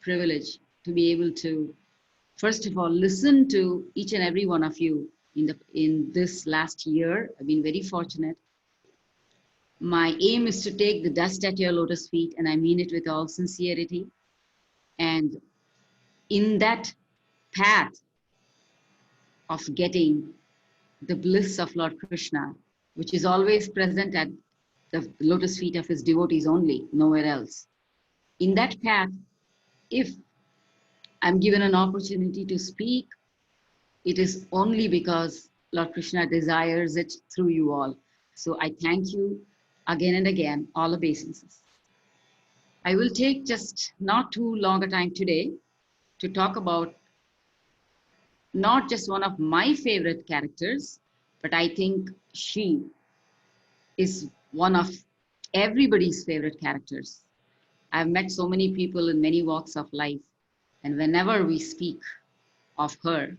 privilege to be able to, first of all, listen to each and every one of you in this last year. I've been very fortunate. My aim is to take the dust at your lotus feet, and I mean it with all sincerity. And in that path of getting the bliss of Lord Krishna, which is always present at the lotus feet of his devotees only, nowhere else. In that path, if I'm given an opportunity to speak, it is only because Lord Krishna desires it through you all. So I thank you again and again, all obeisances. I will take just not too long a time today to talk about not just one of my favorite characters, but I think she is one of everybody's favorite characters. I've met so many people in many walks of life, and whenever we speak of her,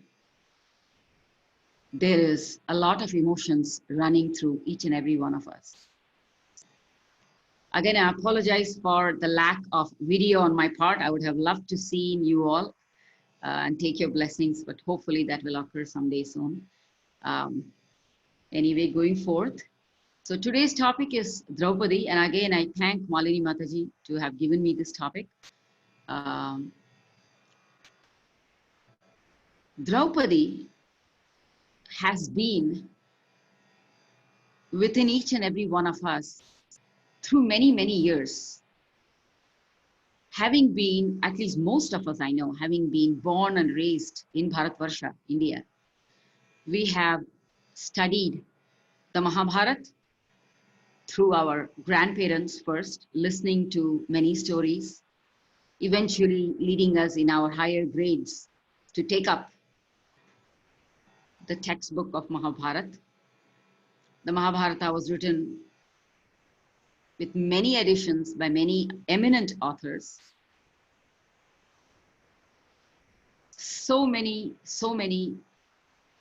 there is a lot of emotions running through each and every one of us. Again, I apologize for the lack of video on my part. I would have loved to see you all and take your blessings, but hopefully that will occur someday soon. Anyway, going forth. So today's topic is Draupadi, and again, I thank Malini Mataji to have given me this topic. Draupadi has been within each and every one of us through many, many years. Having been, at least most of us I know, having been born and raised in Bharatvarsha, India, we have studied the Mahabharata through our grandparents first, listening to many stories, eventually leading us in our higher grades to take up the textbook of Mahabharata. The Mahabharata was written with many editions by many eminent authors. So many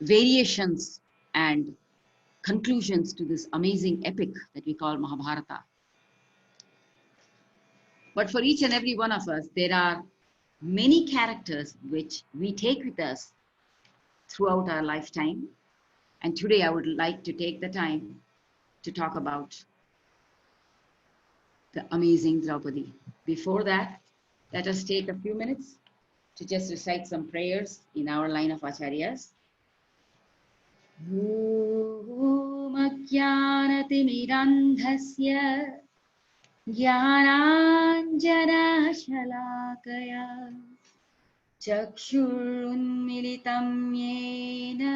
variations and conclusions to this amazing epic that we call Mahabharata. But for each and every one of us, there are many characters which we take with us throughout our lifetime. And today I would like to take the time to talk about the amazing Draupadi. Before that, let us take a few minutes to just recite some prayers in our line of acharyas. Om Ajnanatimidandhasya Jnananjana Shalakaya Chakshurunmilitam Yena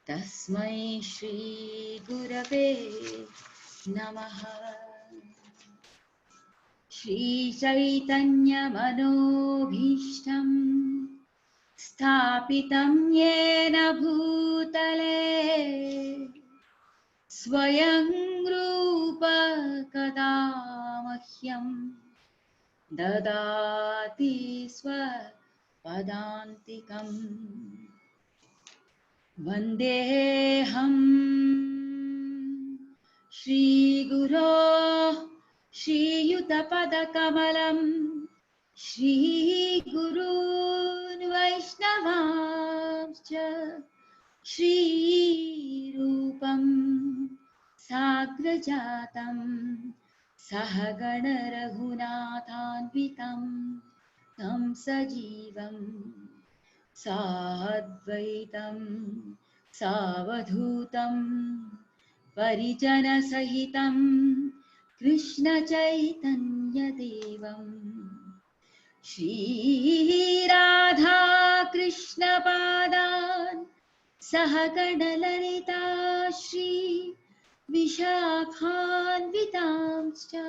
Tasmai Shri Gurave Namaha. Shri Chaitanya Manobhishtam Sthapitam Yena Bhutale Swayam Rupa Kadamahyam Dadati Swapadantikam Vandeham Shri Guru Shri Yutapada Kamalam Shri Gurun Vaishnavamscha Shri Rupam Sagrajatam Sahagana Raghunathanvitam Tam Sajivam Sadvaitam Savadhutam Parijana Sahitam Krishna Chaitanya Devam Shri Radha Krishna Padan Sahagana Lalita Shri Vishakhanvitamscha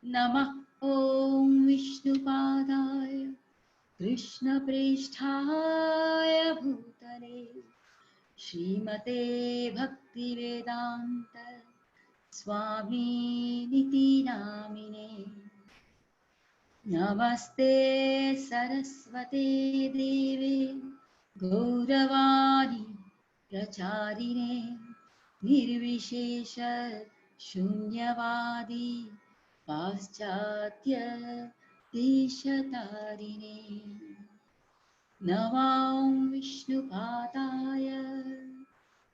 Namah Om Vishnupadaya Krishna Prishthaya Bhutale Srimate Bhakti Vedanta Swami Niti Namine Namaste Saraswate Devi Gauravani Pracharine निर्विशेष शून्यवादी पाश्चात्य देशतारिणे नमां विष्णुपादाय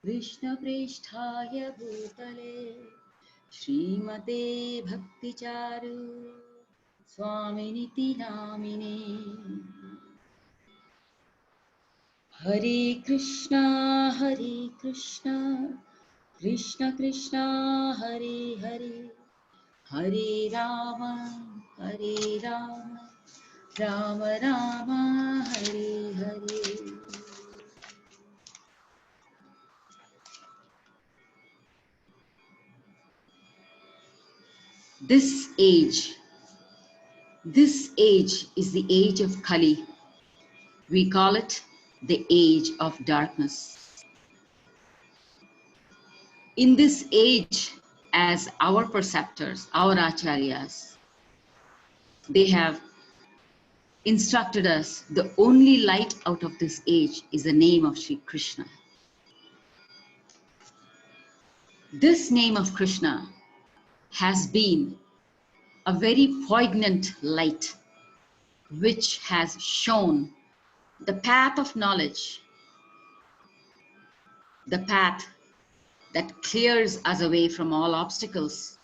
कृष्णप्रेष्ठाय भूतले श्रीमते भक्तिचारु स्वामिनिति नामिने हरे Krishna Krishna Krishna Hare Hare Hare Ram Ram Ram Hare Hare This age is the age of Kali. We call it the age of darkness. In this age, as our preceptors, our acharyas, they have instructed us, the only light out of this age is the name of Sri Krishna. This name of Krishna has been a very poignant light which has shown the path of knowledge, the path that clears us away from all obstacles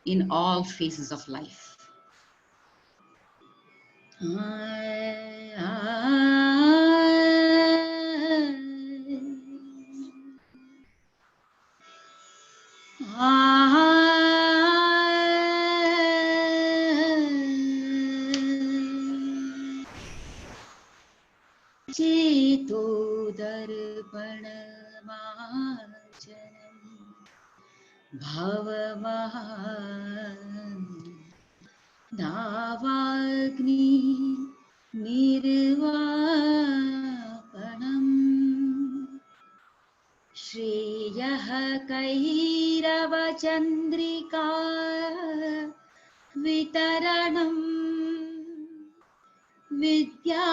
in all phases of life. चेतो दर्पणमार्जनम् भवमहान् दावाग्नि निर्वापणम् श्रेयः कैरवचन्द्रिका वितरणम् विद्यावधूजीवनम्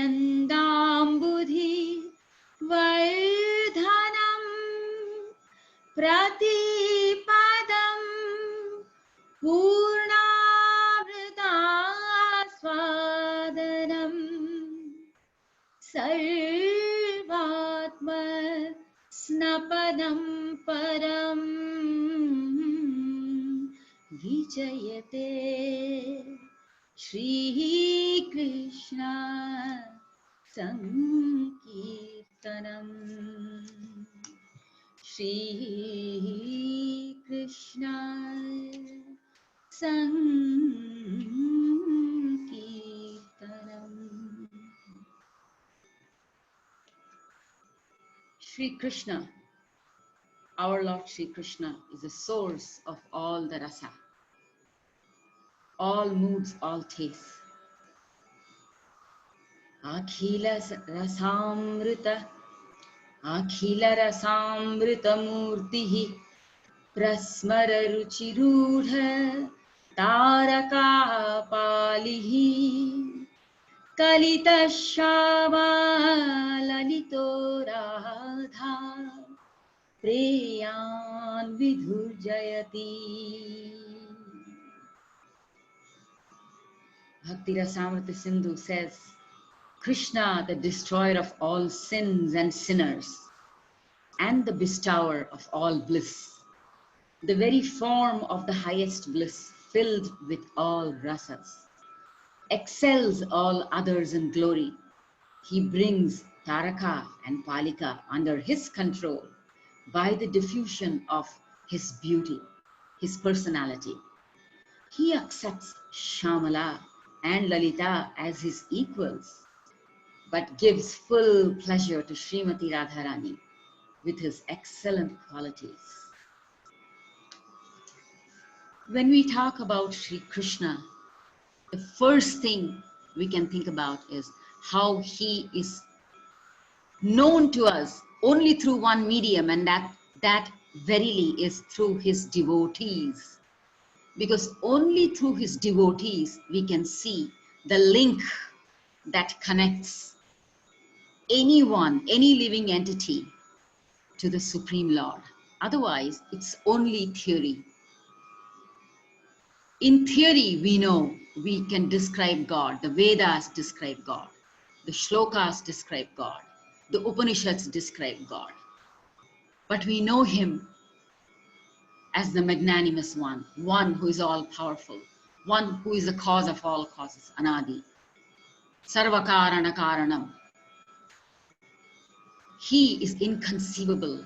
आनन्दाम्बुधि वर्धनम् प्रतिपदम् पूर्णामृतास्वादनम् सर्वात्म स्नपनं परम् विजयते Shrikrishna संकीर्तनम् Shrikrishna संकीर्तनम् Shri Krishna, our Lord Shri Krishna, is the source of all the rasa, all moods, all tastes. Akhila rasamrita murtihi prasmara ruchirudha taraka palihi kalita shava lalito radha preyan vidhurjayati. Bhakti Rasamrita Sindhu says, Krishna, the destroyer of all sins and sinners, and the bestower of all bliss, the very form of the highest bliss, filled with all rasas, excels all others in glory. He brings Taraka and Palika under his control by the diffusion of his beauty, his personality. He accepts Shamala and Lalita as his equals, but gives full pleasure to Srimati Radharani with his excellent qualities. When we talk about Sri Krishna, the first thing we can think about is how he is known to us only through one medium, and that verily is through his devotees. Because only through his devotees we can see the link that connects anyone, any living entity to the Supreme Lord. Otherwise, it's only theory. In theory, we know we can describe God. The Vedas describe God. The shlokas describe God. The Upanishads describe God. But we know him as the magnanimous one who is all powerful, one who is the cause of all causes, Anadi. Sarvakarana Karanam. He is inconceivable.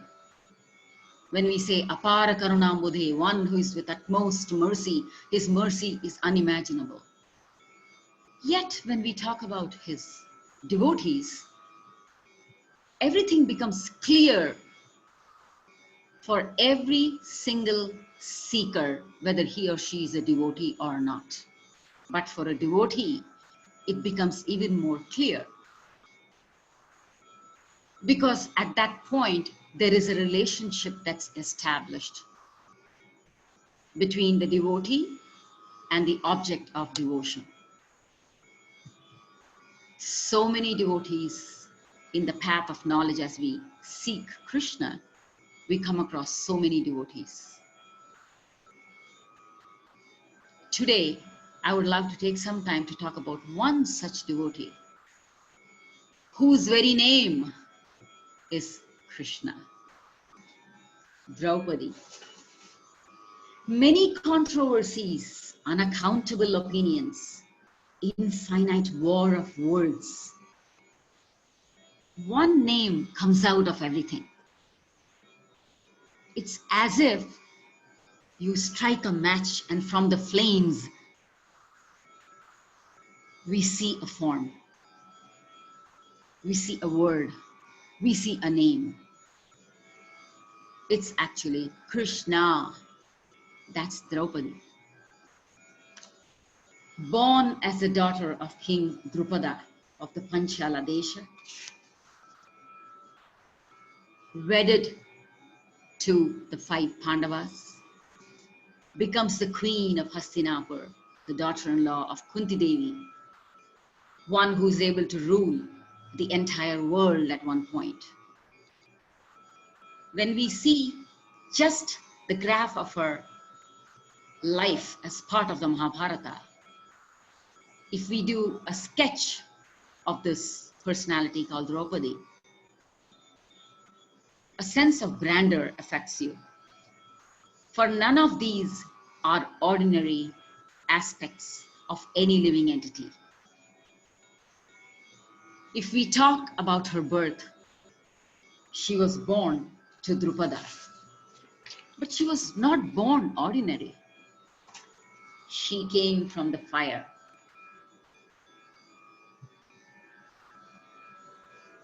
When we say Apara Karunambudhe, one who is with utmost mercy, his mercy is unimaginable. Yet when we talk about his devotees, everything becomes clear for every single seeker, whether he or she is a devotee or not. But for a devotee, it becomes even more clear. Because at that point, there is a relationship that's established between the devotee and the object of devotion. So many devotees in the path of knowledge, as we seek Krishna, we come across so many devotees. Today, I would love to take some time to talk about one such devotee whose very name is Krishna, Draupadi. Many controversies, unaccountable opinions, infinite war of words. One name comes out of everything. It's as if you strike a match and from the flames, we see a form. We see a word. We see a name. It's actually Krishna. That's Draupadi. Born as the daughter of King Draupadi of the Panchala Desha, wedded to the 5 Pandavas, becomes the queen of Hastinapur, the daughter-in-law of Kunti Devi, one who is able to rule the entire world at one point. When we see just the graph of her life as part of the Mahabharata, if we do a sketch of this personality called Draupadi, a sense of grandeur affects you. For none of these are ordinary aspects of any living entity. If we talk about her birth, she was born to Drupada, but she was not born ordinary. She came from the fire.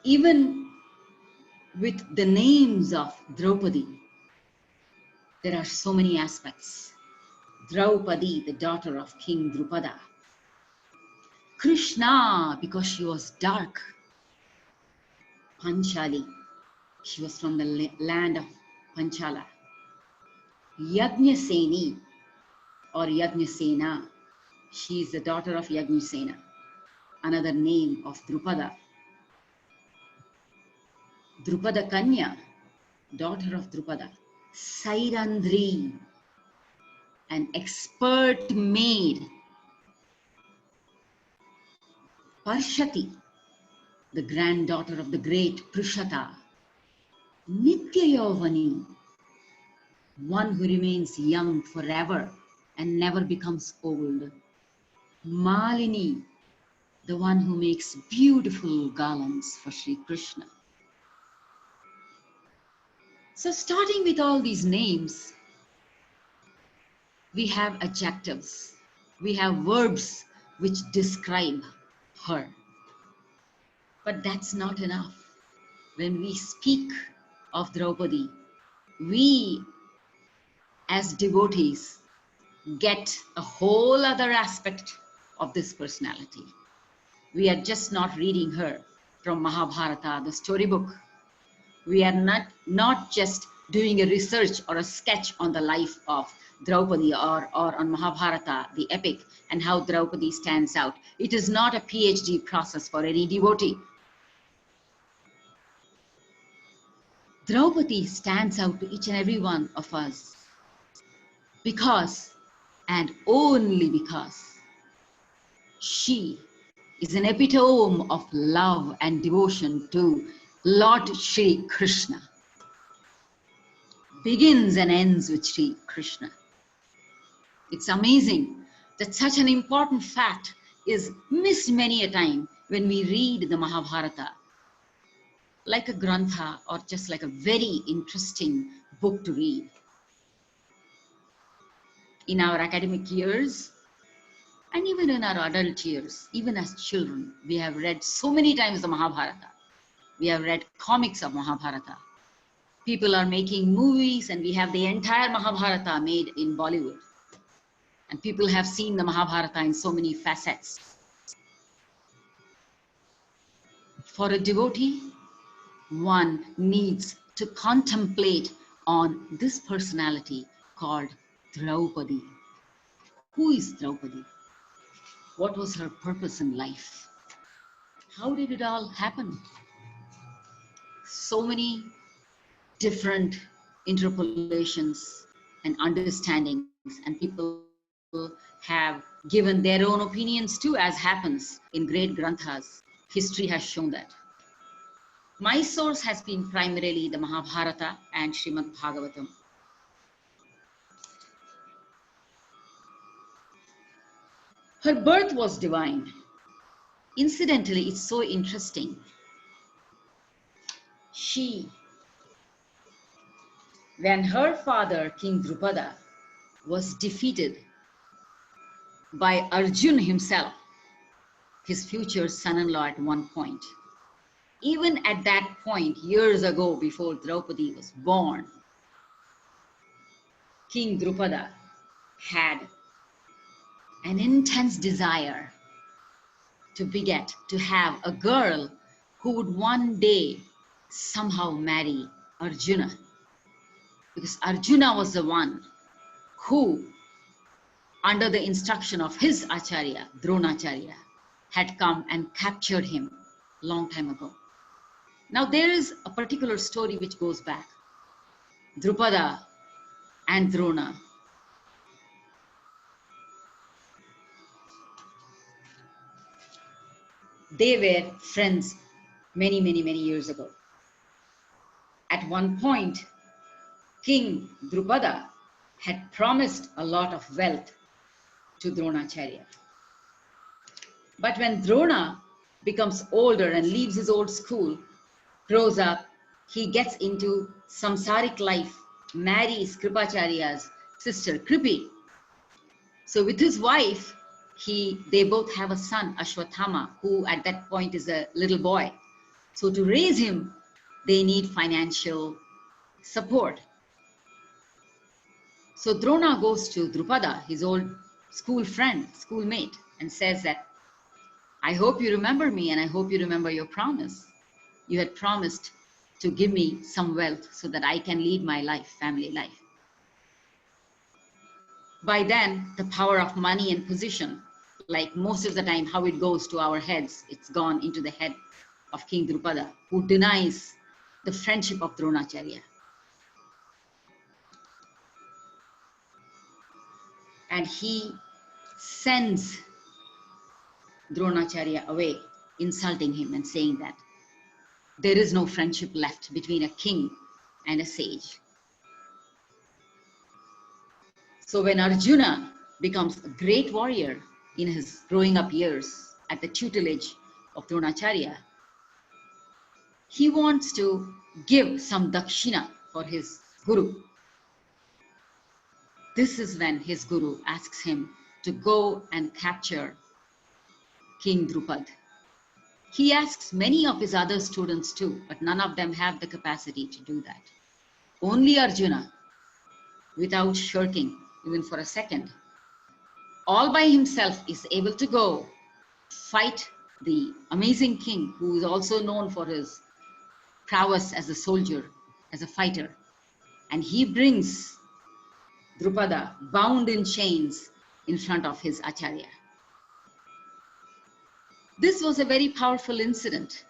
Even with the names of Draupadi, there are so many aspects. Draupadi, the daughter of King Drupada. Krishna, because she was dark. Panchali, she was from the land of Panchala. Yajnaseni or Yajnasena, she is the daughter of Yajnasena, another name of Drupada. Drupada Kanya, daughter of Drupada. Sairandri, an expert maid. Parshati, the granddaughter of the great Prishata. Nityayavani, one who remains young forever and never becomes old. Malini, the one who makes beautiful garlands for Sri Krishna. So starting with all these names, we have adjectives, we have verbs which describe her. But that's not enough. When we speak of Draupadi, we as devotees get a whole other aspect of this personality. We are just not reading her from Mahabharata, the storybook. We are not just doing a research or a sketch on the life of Draupadi or on Mahabharata, the epic, and how Draupadi stands out. It is not a PhD process for any devotee. Draupadi stands out to each and every one of us because, and only because, she is an epitome of love and devotion to Lord Shri Krishna. Begins and ends with Shri Krishna. It's amazing that such an important fact is missed many a time when we read the Mahabharata, like a grantha or just like a very interesting book to read. In our academic years, and even in our adult years, even as children, we have read so many times the Mahabharata. We have read comics of Mahabharata. People are making movies, and we have the entire Mahabharata made in Bollywood. And people have seen the Mahabharata in so many facets. For a devotee, one needs to contemplate on this personality called Draupadi. Who is Draupadi? What was her purpose in life? How did it all happen? So many different interpolations and understandings, and people have given their own opinions too, as happens in great granthas. History has shown that. My source has been primarily the Mahabharata and Srimad Bhagavatam. Her birth was divine. Incidentally, it's so interesting. When her father, King Drupada, was defeated by Arjun himself, his future son-in-law at one point, even at that point, years ago, before Draupadi was born, King Drupada had an intense desire to beget, to have a girl who would one day somehow marry Arjuna. Because Arjuna was the one who, under the instruction of his Acharya, Dronacharya, had come and captured him long time ago. Now there is a particular story which goes back. Drupada and Drona. They were friends many years ago. At one point, King Drupada had promised a lot of wealth to Dronacharya. But when Drona becomes older and leaves his old school, grows up, he gets into samsaric life, marries Kripacharya's sister Kripi. So with his wife, they both have a son, Ashwathama, who at that point is a little boy. So to raise him, they need financial support. So Drona goes to Drupada, his old school friend, schoolmate, and says that, I hope you remember me, and I hope you remember your promise. You had promised to give me some wealth so that I can lead my life, family life. By then, the power of money and position, like most of the time how it goes to our heads, it's gone into the head of King Drupada, who denies the friendship of Dronacharya. And he sends Dronacharya away, insulting him and saying that there is no friendship left between a king and a sage. So when Arjuna becomes a great warrior in his growing up years at the tutelage of Dronacharya, he wants to give some dakshina for his guru. This is when his guru asks him to go and capture King Drupad. He asks many of his other students too, but none of them have the capacity to do that. Only Arjuna, without shirking even for a second, all by himself is able to go fight the amazing king, who is also known for his prowess as a soldier, as a fighter. and he brings Drupada bound in chains in front of his Acharya. This was a very powerful incident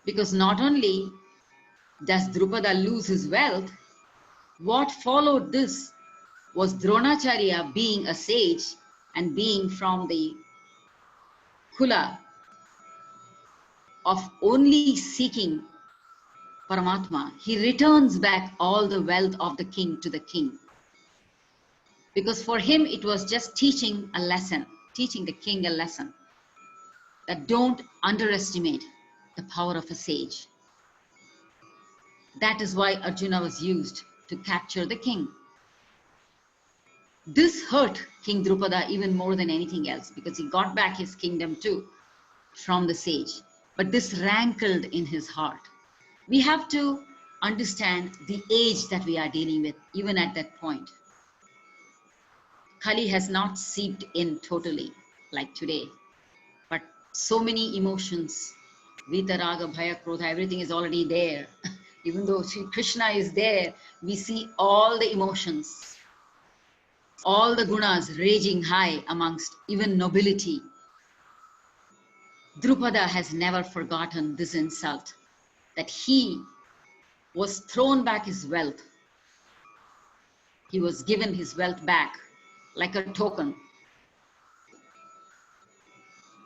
because not only does Drupada lose his wealth, what followed this was Dronacharya being a sage and being from the Kula of only seeking Paramatma. He returns back all the wealth of the king to the king. Because for him, it was just teaching a lesson, teaching the king a lesson that don't underestimate the power of a sage. That is why Arjuna was used to capture the king. This hurt King Drupada even more than anything else because he got back his kingdom too from the sage. But this rankled in his heart. We have to understand the age that we are dealing with, even at that point. Kali has not seeped in totally like today, but so many emotions, Vita, Raga, Bhaya, Krodha, everything is already there. Even though Sri Krishna is there, we see all the emotions, all the gunas raging high amongst even nobility. Drupada has never forgotten this insult, that he was thrown back his wealth. He was given his wealth back like a token.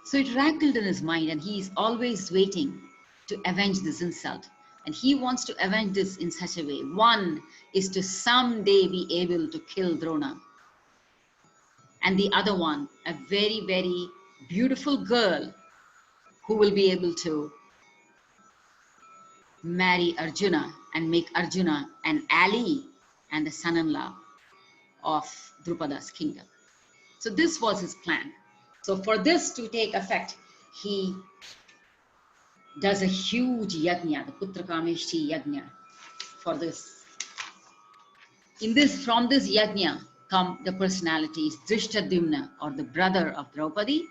So it rankled in his mind, and he is always waiting to avenge this insult. And he wants to avenge this in such a way. One is to someday be able to kill Drona. And the other one, a very, very beautiful girl who will be able to marry Arjuna and make Arjuna an ally and the son-in-law of Drupada's kingdom. So this was his plan. So for this to take effect, he does a huge yajna, the Putra Kameshti yajna for this. From this yajna come the personalities Drishtadimna, or the brother of Draupadi,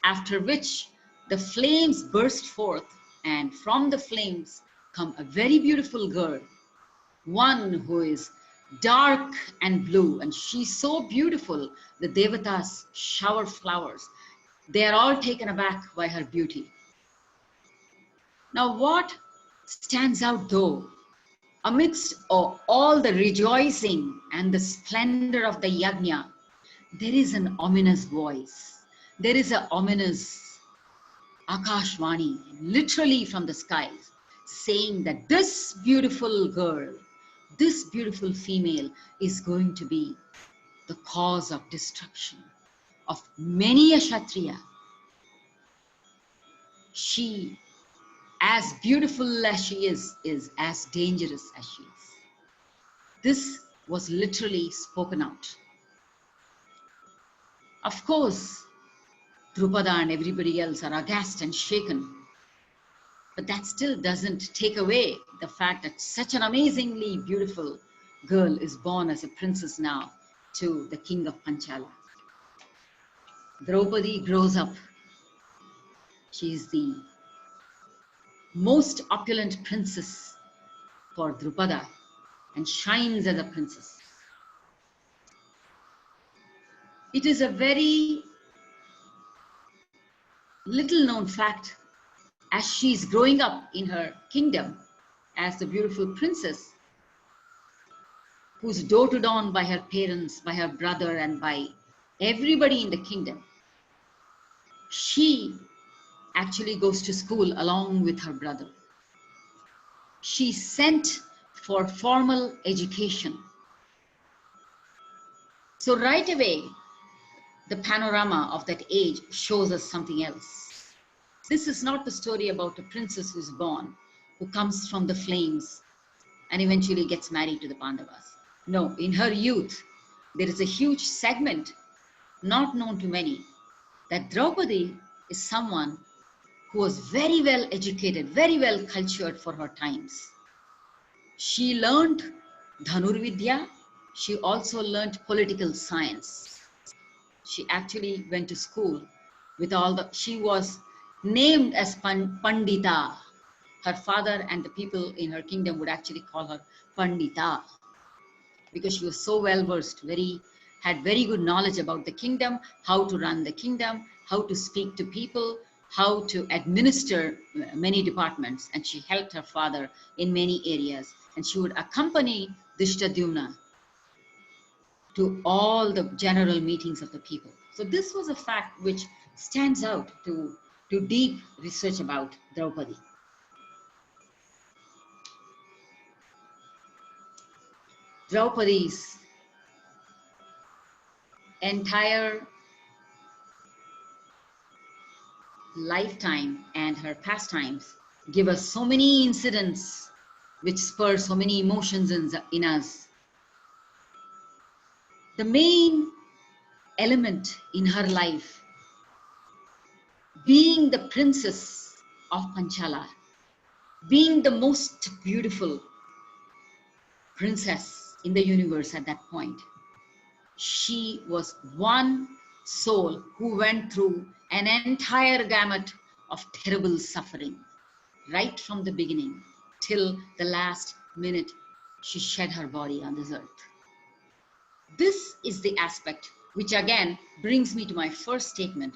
after which the flames burst forth, and from the flames come a very beautiful girl, one who is dark and blue, and she's so beautiful, the Devatas shower flowers. They are all taken aback by her beauty. Now what stands out though, amidst all the rejoicing and the splendor of the yajna, there is an ominous voice. There is an ominous Akashvani, literally from the skies, saying that this beautiful girl, this beautiful female is going to be the cause of destruction of many a Kshatriya. She, as beautiful as she is as dangerous as she is. This was literally spoken out. Of course, Drupada and everybody else are aghast and shaken. But that still doesn't take away the fact that such an amazingly beautiful girl is born as a princess now to the king of Panchala. Draupadi grows up. She is the most opulent princess for Drupada and shines as a princess. It is a very little known fact, as she's growing up in her kingdom as the beautiful princess, who's doted on by her parents, by her brother, and by everybody in the kingdom. She actually goes to school along with her brother. She's sent for formal education. So right away, the panorama of that age shows us something else. This is not the story about a princess who's born, who comes from the flames and eventually gets married to the Pandavas. No, in her youth, there is a huge segment, not known to many, that Draupadi is someone who was very well educated, very well cultured for her times. She learned Dhanurvidya. She also learned political science. She actually went to school with she was named as Pandita. Her father and the people in her kingdom would actually call her Pandita. because she was so well versed, had very good knowledge about the kingdom, how to run the kingdom, how to speak to people, how to administer many departments, and she helped her father in many areas. And she would accompany Drishtadyumna to all the general meetings of the people. So this was a fact which stands out to deep research about Draupadi. Draupadi's entire lifetime and her pastimes give us so many incidents which spur so many emotions in us. The main element in her life, being the princess of Panchala, being the most beautiful princess in the universe at that point, she was one soul who went through an entire gamut of terrible suffering, right from the beginning till the last minute she shed her body on this earth. This is the aspect which again brings me to my first statement.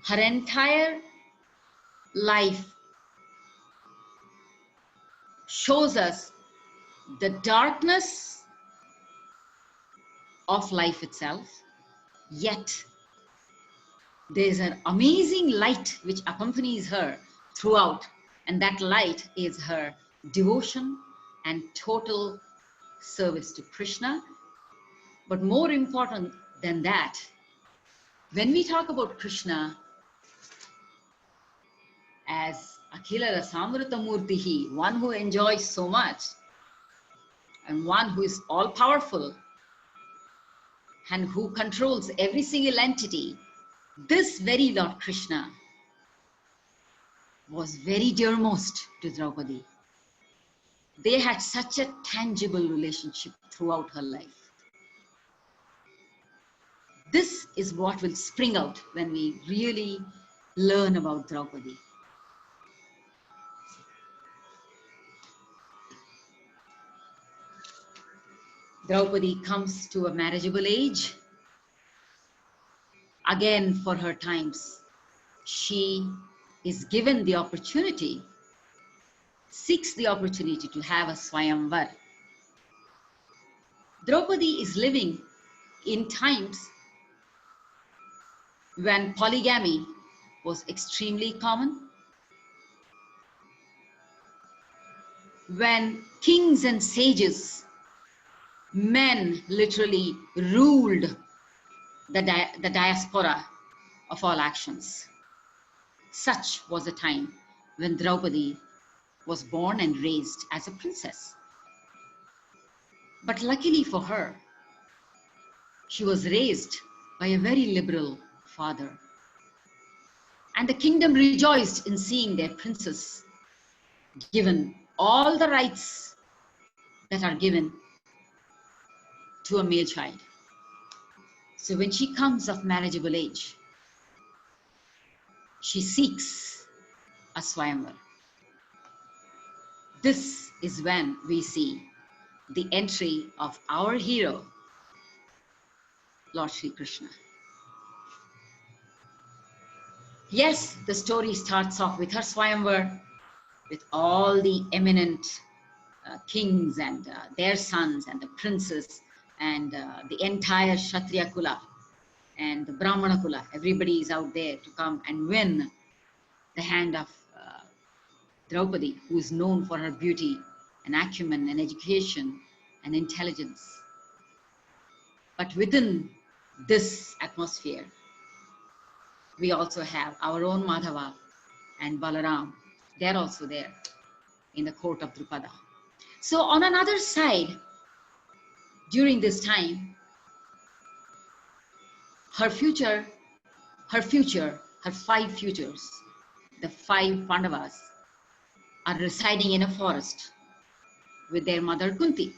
Her entire life shows us the darkness of life itself, yet there's an amazing light which accompanies her throughout, and that light is her devotion and total service to Krishna. But more important than that, when we talk about Krishna as Akhila Rasamrita Murtihi, one who enjoys so much and one who is all powerful and who controls every single entity, this very Lord Krishna was very dearmost to Draupadi. They had such a tangible relationship throughout her life. This is what will spring out when we really learn about Draupadi. Draupadi comes to a marriageable age. Again, for her times, she is given the opportunity, seeks the opportunity to have a Swayamvar. Draupadi is living in times when polygamy was extremely common, when kings and sages, men literally ruled the diaspora of all actions. Such was a time when Draupadi was born and raised as a princess. But luckily for her, she was raised by a very liberal father. And the kingdom rejoiced in seeing their princess given all the rights that are given to a male child. So when she comes of marriageable age, she seeks a Swayamvar. This is when we see the entry of our hero, Lord Sri Krishna. Yes, the story starts off with her Swayamvar, with all the eminent kings and their sons and the princes and the entire Kshatriya Kula and the Brahmana Kula. Everybody is out there to come and win the hand of Draupadi, who is known for her beauty and acumen and education and intelligence. But within this atmosphere, we also have our own Madhava and Balaram. They're also there in the court of Drupada. So on another side, during this time, her five futures, the five Pandavas, are residing in a forest with their mother Kunti.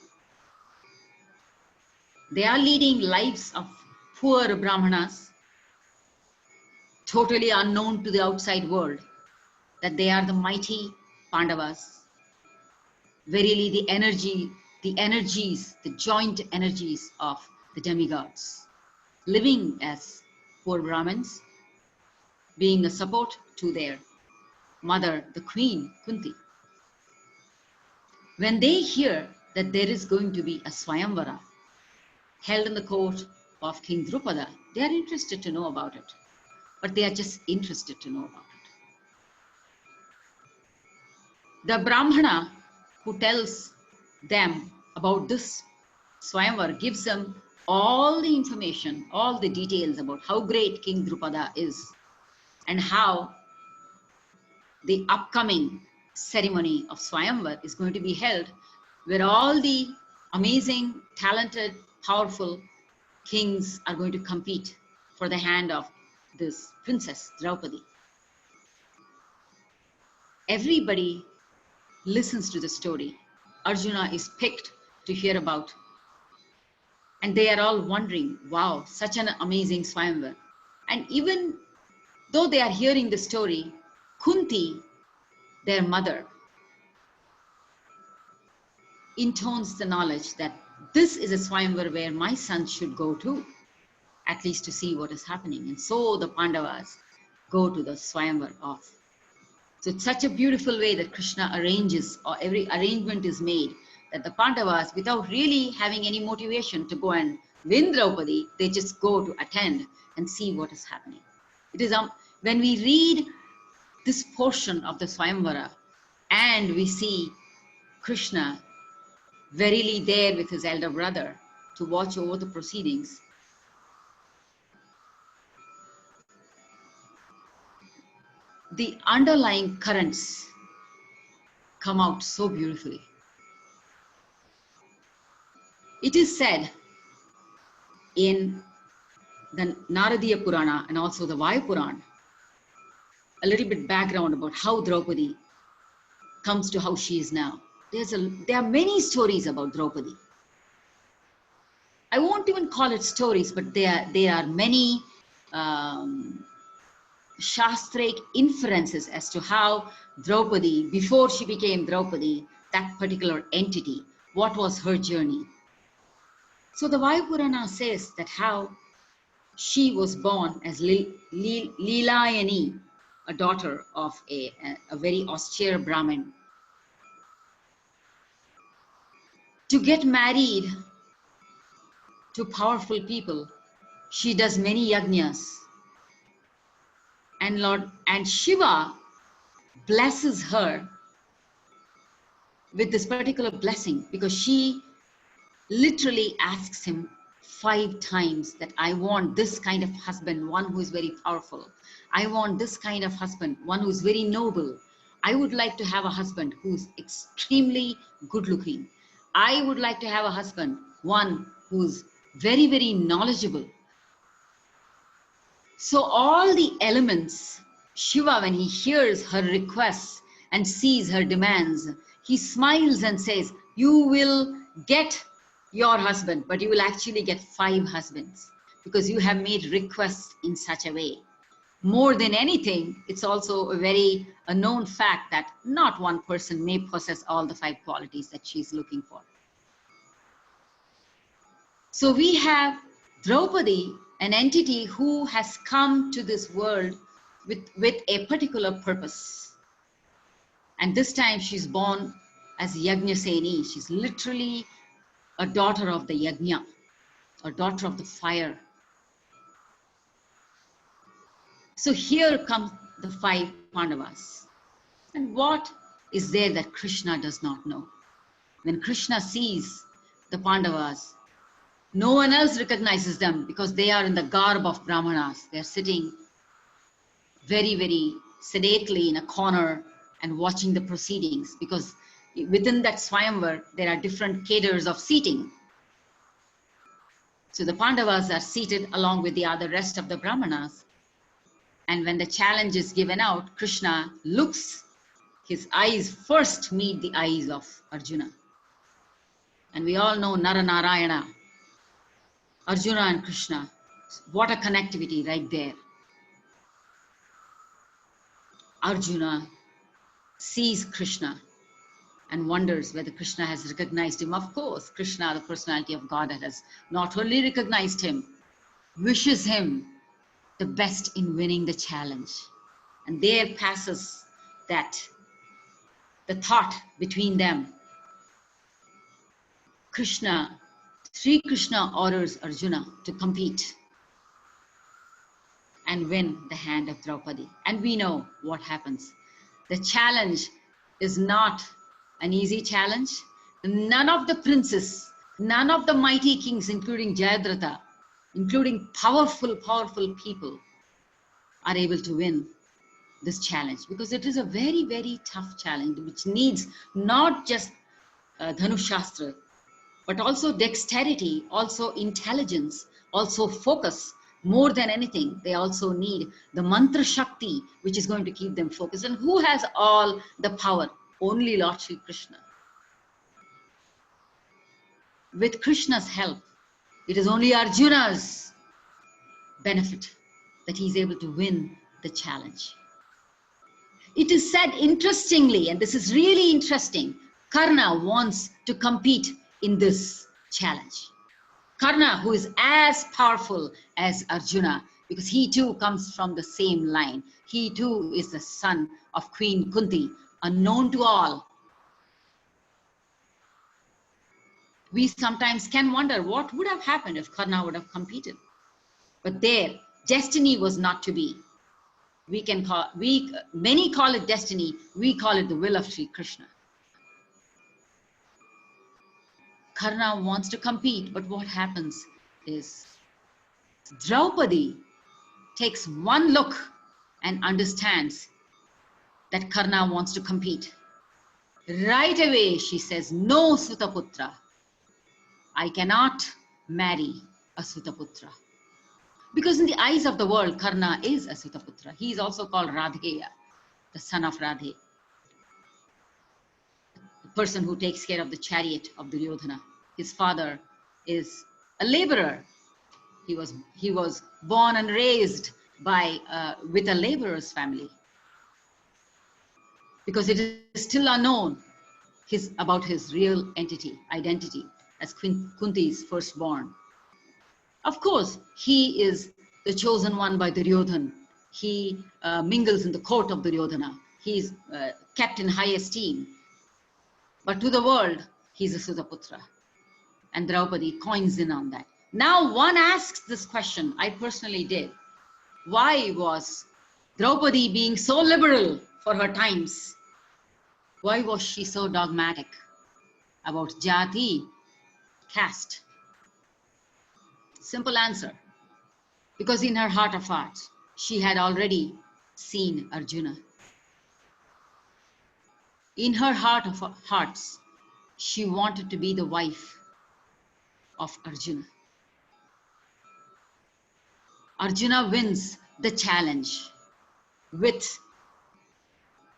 They are leading lives of poor Brahmanas, totally unknown to the outside world, that they are the mighty Pandavas. Verily, the energy the energies, the joint energies of the demigods, living as poor Brahmins, being a support to their mother, the queen, Kunti. When they hear that there is going to be a Swayamvara held in the court of King Drupada, they are interested to know about it. But they are just interested to know about it. The Brahmana who tells them about this Swayamvar gives them all the information, all the details about how great King Drupada is and how the upcoming ceremony of Swayamvar is going to be held, where all the amazing, talented, powerful kings are going to compete for the hand of this princess Draupadi. Everybody listens to the story. Arjuna is picked to hear about, and they are all wondering, wow, such an amazing Swayamvar. And even though they are hearing the story, Kunti, their mother, intones the knowledge that this is a Swayamvar where my son should go to, at least to see what is happening. And so the Pandavas go to the Swayamvar of. So it's such a beautiful way that Krishna arranges, or every arrangement is made, that the Pandavas, without really having any motivation to go and win Draupadi, they just go to attend and see what is happening. It is when we read this portion of the Swayamvara and we see Krishna verily there with his elder brother to watch over the proceedings, the underlying currents come out so beautifully. It is said in the Naradiya Purana and also the Vayu Purana, a little bit background about how Draupadi comes to how she is now. There are many stories about Draupadi. I won't even call it stories, but there are many Shastric inferences as to how Draupadi, before she became Draupadi, that particular entity, what was her journey. So the Vayu Purana says that how she was born as Lilayani, a daughter of a very austere Brahmin. To get married to powerful people, she does many yajnas. And Shiva blesses her with this particular blessing because she literally asks him 5 times that I want this kind of husband, one who is very powerful. I want this kind of husband, one who is very noble. I would like to have a husband who's extremely good looking. I would like to have a husband, one who's very, very knowledgeable. So all the elements, Shiva, when he hears her requests and sees her demands, he smiles and says, you will get your husband, but you will actually get 5 husbands because you have made requests in such a way. More than anything, it's also a known fact that not one person may possess all the 5 qualities that she's looking for. So we have Draupadi, an entity who has come to this world with a particular purpose. And this time she's born as Yajnaseni. She's literally a daughter of the Yajna, a daughter of the fire. So here come the 5 Pandavas. And what is there that Krishna does not know? When Krishna sees the Pandavas, no one else recognizes them because they are in the garb of Brahmanas. They're sitting very, very sedately in a corner and watching the proceedings because within that Swayamvar, there are different cadres of seating. So the Pandavas are seated along with the rest of the Brahmanas. And when the challenge is given out, Krishna looks, his eyes first meet the eyes of Arjuna. And we all know Naranarayana, Arjuna and Krishna. What a connectivity right there. Arjuna sees Krishna and wonders whether Krishna has recognized him. Of course, Krishna, the personality of God, has not only recognized him, wishes him the best in winning the challenge. And there passes that the thought between them. Sri Krishna orders Arjuna to compete and win the hand of Draupadi. And we know what happens. The challenge is not an easy challenge. None of the princes, none of the mighty kings, including Jayadratha, including powerful people, are able to win this challenge, because it is a very, very tough challenge which needs not just Dhanush Shastra, but also dexterity, also intelligence, also focus. More than anything, they also need the mantra shakti, which is going to keep them focused. And who has all the power? Only Lord Shri Krishna. With Krishna's help, it is only Arjuna's benefit that he is able to win the challenge. It is said, interestingly, and this is really interesting, Karna wants to compete in this challenge. Karna, who is as powerful as Arjuna, because he too comes from the same line. He too is the son of Queen Kunti, unknown to all. We sometimes can wonder what would have happened if Karna would have competed. But their destiny was not to be. Many call it destiny, we call it the will of Sri Krishna. Karna wants to compete, but what happens is Draupadi takes one look and understands that Karna wants to compete. Right away, she says, no Sutaputra. I cannot marry a Sutaputra. Because in the eyes of the world, Karna is a Sutaputra. He is also called Radheya, the son of Radhe, the person who takes care of the chariot of Duryodhana. His father is a laborer. He was born and raised with a laborer's family. Because it is still unknown about his real identity as Kunti's firstborn. Of course, he is the chosen one by Duryodhana. He mingles in the court of Duryodhana. He is kept in high esteem. But to the world, he is a Sutaputra. And Draupadi coins in on that. Now one asks this question, I personally did. Why was Draupadi being so liberal for her times? Why was she so dogmatic about jati, caste? Simple answer. Because in her heart of hearts, she had already seen Arjuna. In her heart of hearts, she wanted to be the wife of Arjuna. Arjuna wins the challenge with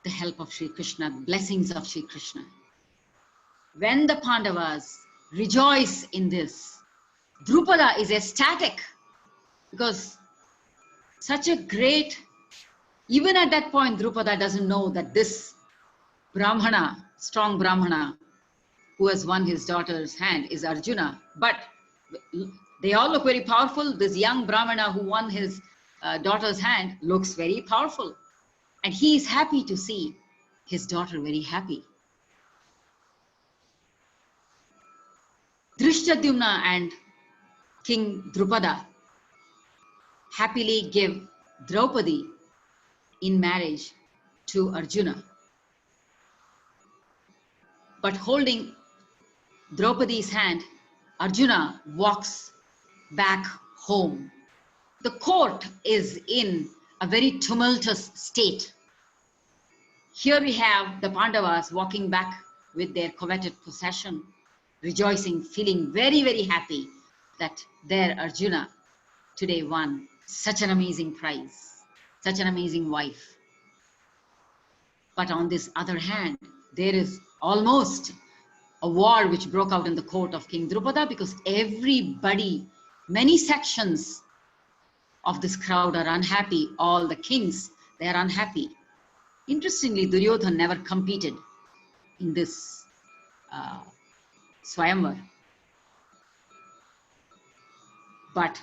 the help of Sri Krishna, blessings of Sri Krishna. When the Pandavas rejoice in this, Drupada is ecstatic, because such a great, even at that point, Drupada doesn't know that this Brahmana, strong Brahmana, who has won his daughter's hand is Arjuna. But they all look very powerful. This young Brahmana who won his daughter's hand looks very powerful. And he is happy to see his daughter very happy. Drishtadyumna and King Drupada happily give Draupadi in marriage to Arjuna. But holding Draupadi's hand, Arjuna walks back home. The court is in a very tumultuous state. Here we have the Pandavas walking back with their coveted possession, rejoicing, feeling very, very happy that their Arjuna today won such an amazing prize, such an amazing wife. But on this other hand, there is almost a war which broke out in the court of King Drupada, because everybody, many sections of this crowd are unhappy. All the kings, they are unhappy. Interestingly, Duryodhana never competed in this Swayamvar. But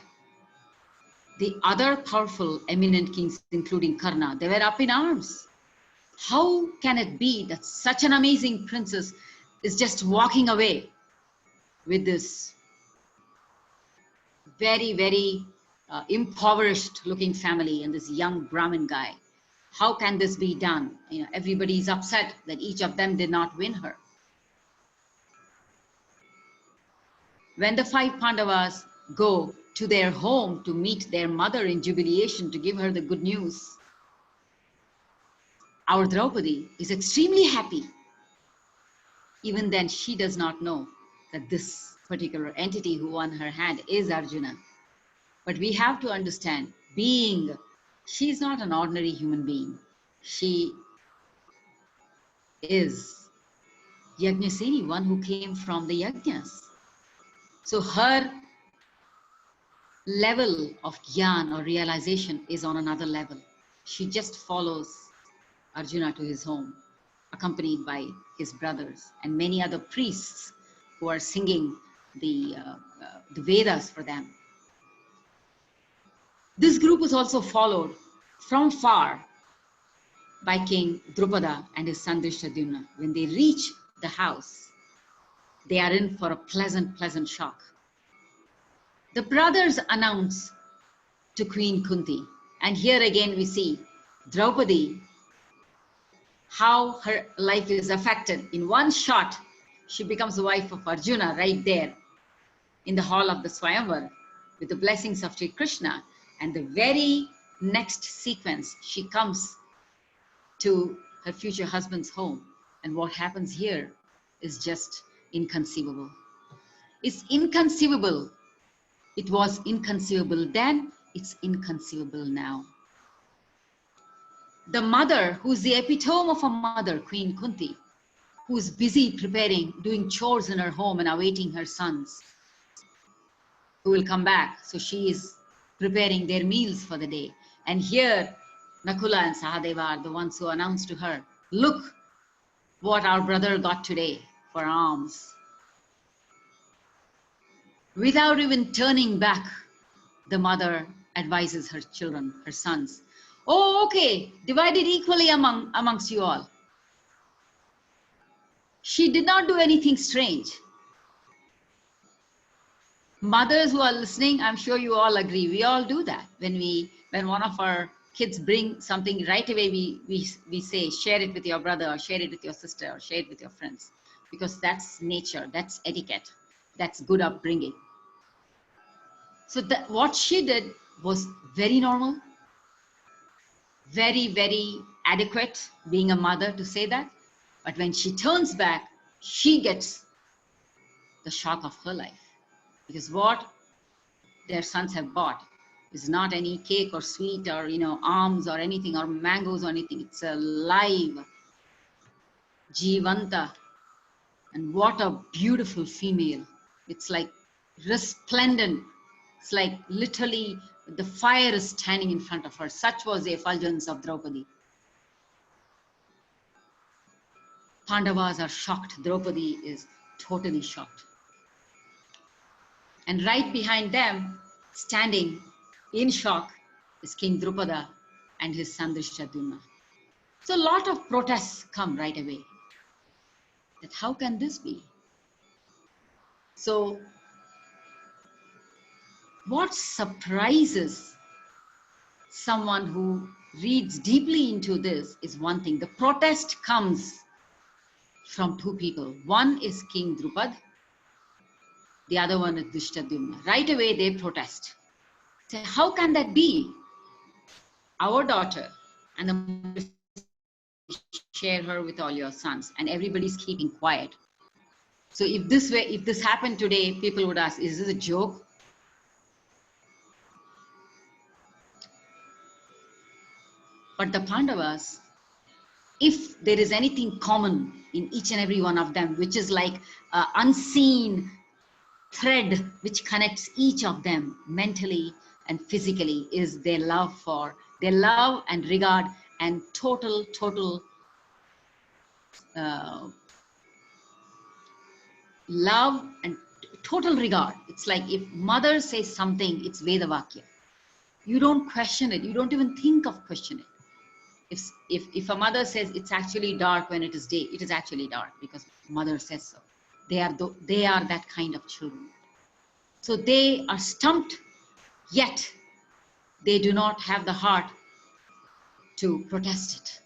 the other powerful, eminent kings, including Karna, they were up in arms. How can it be that such an amazing princess is just walking away with this very, very impoverished looking family and this young Brahmin guy? How can this be done? You know, everybody is upset that each of them did not win her. When the 5 Pandavas go to their home to meet their mother in jubilation to give her the good news, our Draupadi is extremely happy. Even then, she does not know that this particular entity who won her hand is Arjuna. But we have to understand, she's not an ordinary human being. She is Yajnaseni, one who came from the Yajnas. So her level of jnana or realization is on another level. She just follows Arjuna to his home, accompanied by his brothers and many other priests who are singing the Vedas for them. This group was also followed from far by King Drupada and his son Drishtadyumna. When they reach the house, they are in for a pleasant shock. The brothers announce to Queen Kunti, and here again we see Draupadi, how her life is affected. In one shot, she becomes the wife of Arjuna right there in the hall of the Swayamvar with the blessings of Sri Krishna. And the very next sequence, she comes to her future husband's home. And what happens here is just inconceivable. It's inconceivable. It was inconceivable then, it's inconceivable now. The mother, who's the epitome of a mother, Queen Kunti, who's busy preparing, doing chores in her home and awaiting her sons who will come back. So she is preparing their meals for the day. And here, Nakula and Sahadeva are the ones who announce to her, look what our brother got today for alms. Without even turning back, the mother advises her children, her sons, oh, okay, divide it equally amongst you all. She did not do anything strange. Mothers who are listening, I'm sure you all agree, we all do that. When one of our kids bring something, right away we say, share it with your brother, or share it with your sister, or share it with your friends. Because that's nature, that's etiquette, that's good upbringing. So what she did was very normal, very, very adequate, being a mother to say that. But when she turns back, she gets the shock of her life. Because what their sons have bought is not any cake or sweet or, alms or anything, or mangoes or anything. It's a live, Jivanta. And what a beautiful female. It's like resplendent. It's like literally the fire is standing in front of her. Such was the effulgence of Draupadi. Pandavas are shocked. Draupadi is totally shocked. And right behind them, standing in shock, is King Drupada and his son Drishtadyumna. So a lot of protests come right away. That how can this be? So what surprises someone who reads deeply into this is one thing. The protest comes from two people. One is King Drupad, the other one is Drishtadyumna. Right away they protest. Say, how can that be? Our daughter, and the mother share her with all your sons, and everybody's keeping quiet. So if this happened today, people would ask, is this a joke? But the Pandavas, if there is anything common in each and every one of them, which is like an unseen thread which connects each of them mentally and physically, is their love and regard and total love and total regard. It's like if mother says something, it's Veda Vakya. You don't question it. You don't even think of questioning it. If a mother says it's actually dark when it is day, it is actually dark because mother says so. They are that kind of children. So they are stumped, yet they do not have the heart to protest it.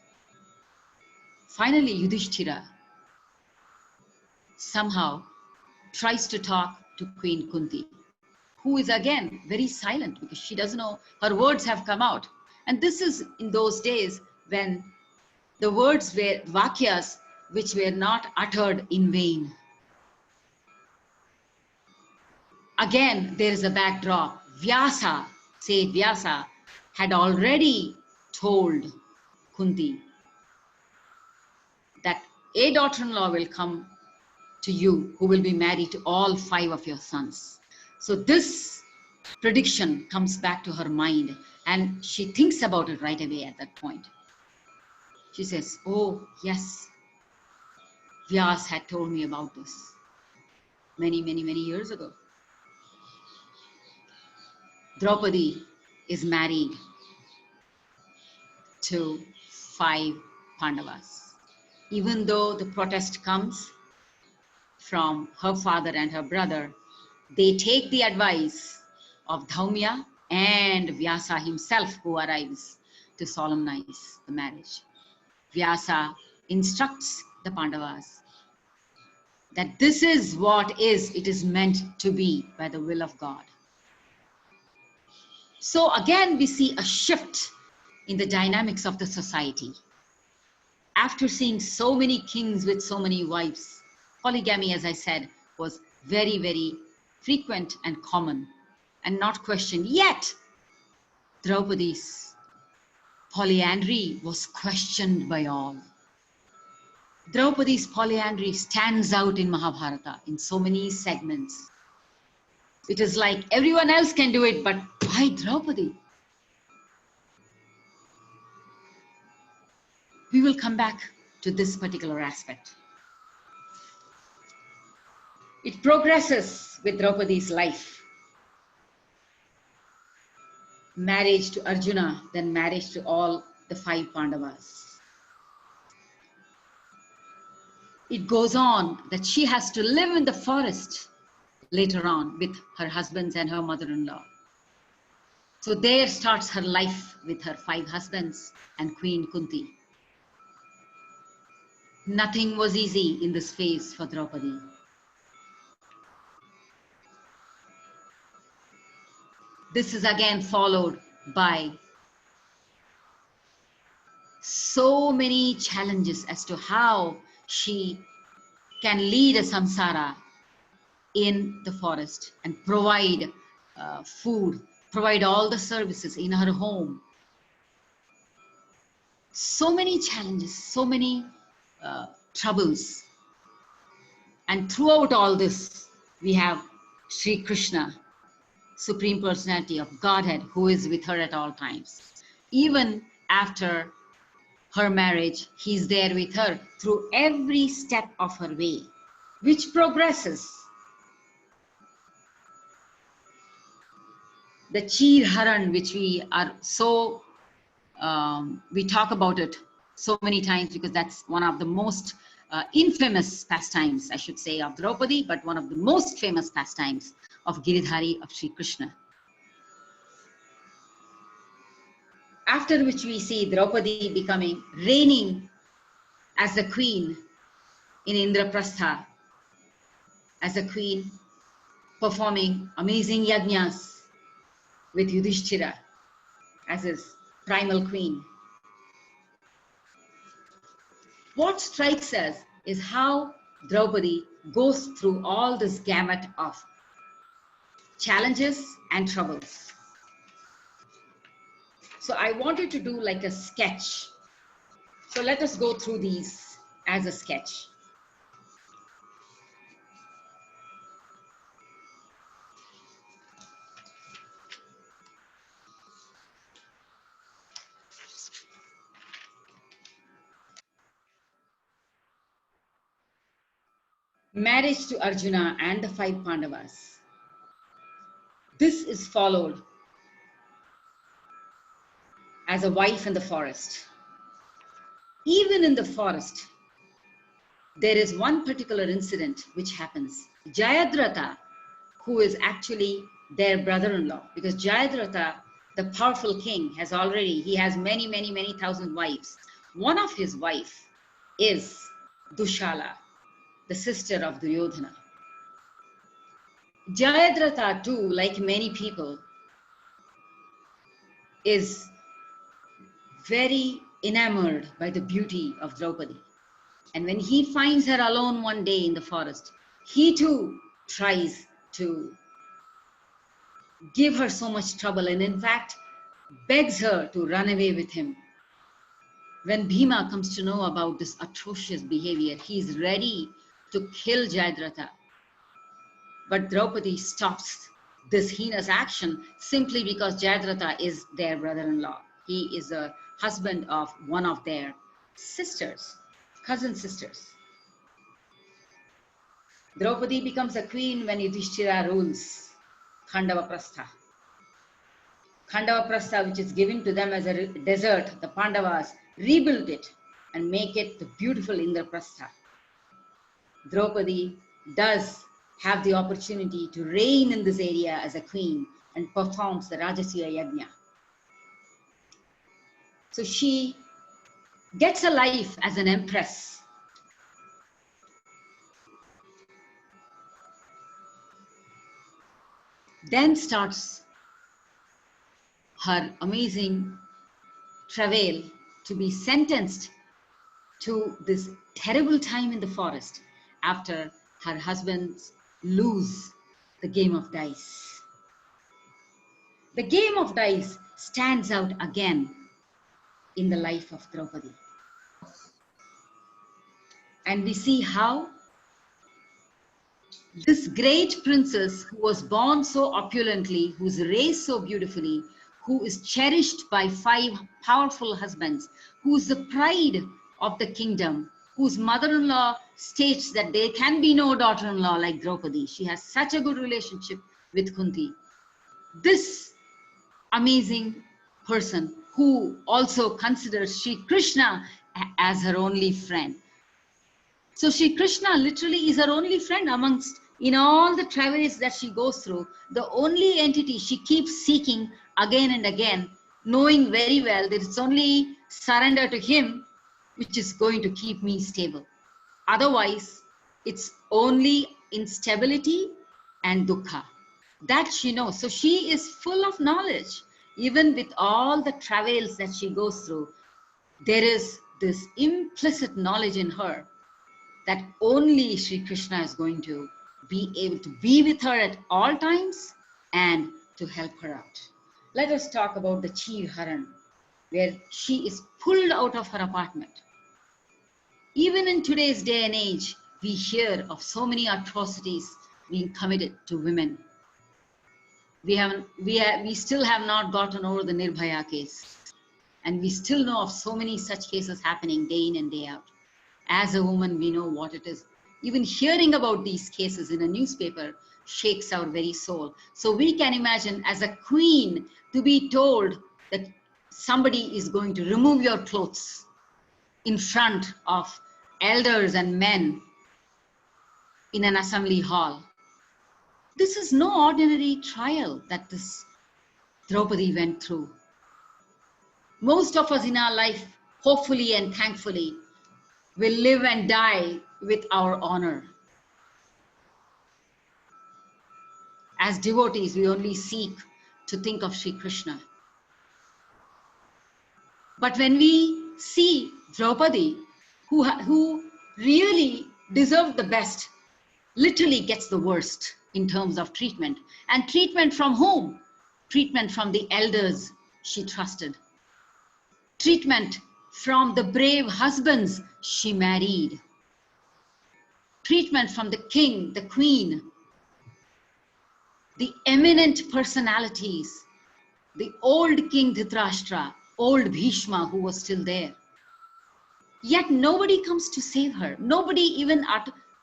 Finally, Yudhishthira somehow tries to talk to Queen Kunti, who is again very silent because she doesn't know, her words have come out. And this is in those days when the words were vakyas, which were not uttered in vain. Again, there is a backdrop. Vyasa, said Vyasa, had already told Kunti that a daughter-in-law will come to you who will be married to all 5 of your sons. So this prediction comes back to her mind and she thinks about it right away at that point. She says, oh yes, Vyas had told me about this many years ago. Draupadi is married to 5 Pandavas. Even though the protest comes from her father and her brother, they take the advice of Dhaumya and Vyasa himself, who arrives to solemnize the marriage. Vyasa instructs the Pandavas that this is what it is meant to be by the will of God. So again, we see a shift in the dynamics of the society. After seeing so many kings with so many wives, polygamy, as I said, was very frequent and common and not questioned. Yet, Draupadi's polyandry was questioned by all. Draupadi's polyandry stands out in Mahabharata in so many segments. It is like everyone else can do it, but why Draupadi? We will come back to this particular aspect. It progresses with Draupadi's life. Marriage to Arjuna, then marriage to all the 5 Pandavas. It goes on that she has to live in the forest later on with her husbands and her mother-in-law. So there starts her life with her 5 husbands and Queen Kunti. Nothing was easy in this phase for Draupadi. This is again followed by so many challenges as to how she can lead a samsara in the forest and provide food, provide all the services in her home. So many challenges, so many troubles. And throughout all this, we have Sri Krishna, Supreme Personality of Godhead, who is with her at all times. Even after her marriage, he's there with her through every step of her way, which progresses. The Cheer Haran, which we are so, we talk about it so many times because that's one of the most infamous pastimes, I should say, of Draupadi, but one of the most famous pastimes of Giridhari of Sri Krishna. After which we see Draupadi reigning as a queen in Indraprastha, as a queen performing amazing yajnas with Yudhishthira as his primal queen. What strikes us is how Draupadi goes through all this gamut of challenges and troubles. So I wanted to do like a sketch. So let us go through these as a sketch. marriage to Arjuna and the 5 Pandavas. This is followed as a wife in the forest. Even in the forest, there is one particular incident which happens. Jayadratha, who is actually their brother-in-law, because Jayadratha, the powerful king, he has many thousand wives. One of his wife is Dushala, the sister of Duryodhana. Jayadratha too, like many people, is very enamored by the beauty of Draupadi. And when he finds her alone one day in the forest, he too tries to give her so much trouble, and in fact begs her to run away with him. When Bhima comes to know about this atrocious behavior, he is ready to kill Jayadratha. But Draupadi stops this heinous action simply because Jayadratha is their brother-in-law. He is a husband of one of their sisters, cousin sisters. Draupadi becomes a queen when Yudhishthira rules Khandava Prastha. Khandava Prastha, which is given to them as a desert, the Pandavas rebuild it and make it the beautiful Indraprastha. Draupadi does have the opportunity to reign in this area as a queen and performs the Rajasuya Yajna. So she gets a life as an empress. Then starts her amazing travail to be sentenced to this terrible time in the forest after her husbands lose the game of dice. The game of dice stands out again in the life of Draupadi. And we see how this great princess, who was born so opulently, who's raised so beautifully, who is cherished by 5 powerful husbands, who is the pride of the kingdom, whose mother-in-law states that there can be no daughter-in-law like Draupadi. She has such a good relationship with Kunti. This amazing person who also considers Sri Krishna as her only friend. So Sri Krishna literally is her only friend amongst, in all the travels that she goes through, the only entity she keeps seeking again and again, knowing very well that it's only surrender to him which is going to keep me stable. Otherwise, it's only instability and dukkha. That she knows. So she is full of knowledge. Even with all the travails that she goes through, there is this implicit knowledge in her that only Sri Krishna is going to be able to be with her at all times and to help her out. Let us talk about the Chir Haran, where she is pulled out of her apartment. Even in today's day and age, we hear of so many atrocities being committed to women. We still have not gotten over the Nirbhaya case. And we still know of so many such cases happening day in and day out. As a woman, we know what it is. Even hearing about these cases in a newspaper shakes our very soul. So we can imagine, as a queen, to be told that somebody is going to remove your clothes in front of elders and men in an assembly hall. This is no ordinary trial that this Draupadi went through. Most of us in our life, hopefully and thankfully, will live and die with our honor. As devotees, we only seek to think of Sri Krishna. But when we see Draupadi, who really deserved the best, literally gets the worst in terms of treatment. And treatment from whom? Treatment from the elders she trusted. Treatment from the brave husbands she married. Treatment from the king, the queen, the eminent personalities, the old King Dhritarashtra, old Bhishma who was still there. Yet nobody comes to save her. Nobody even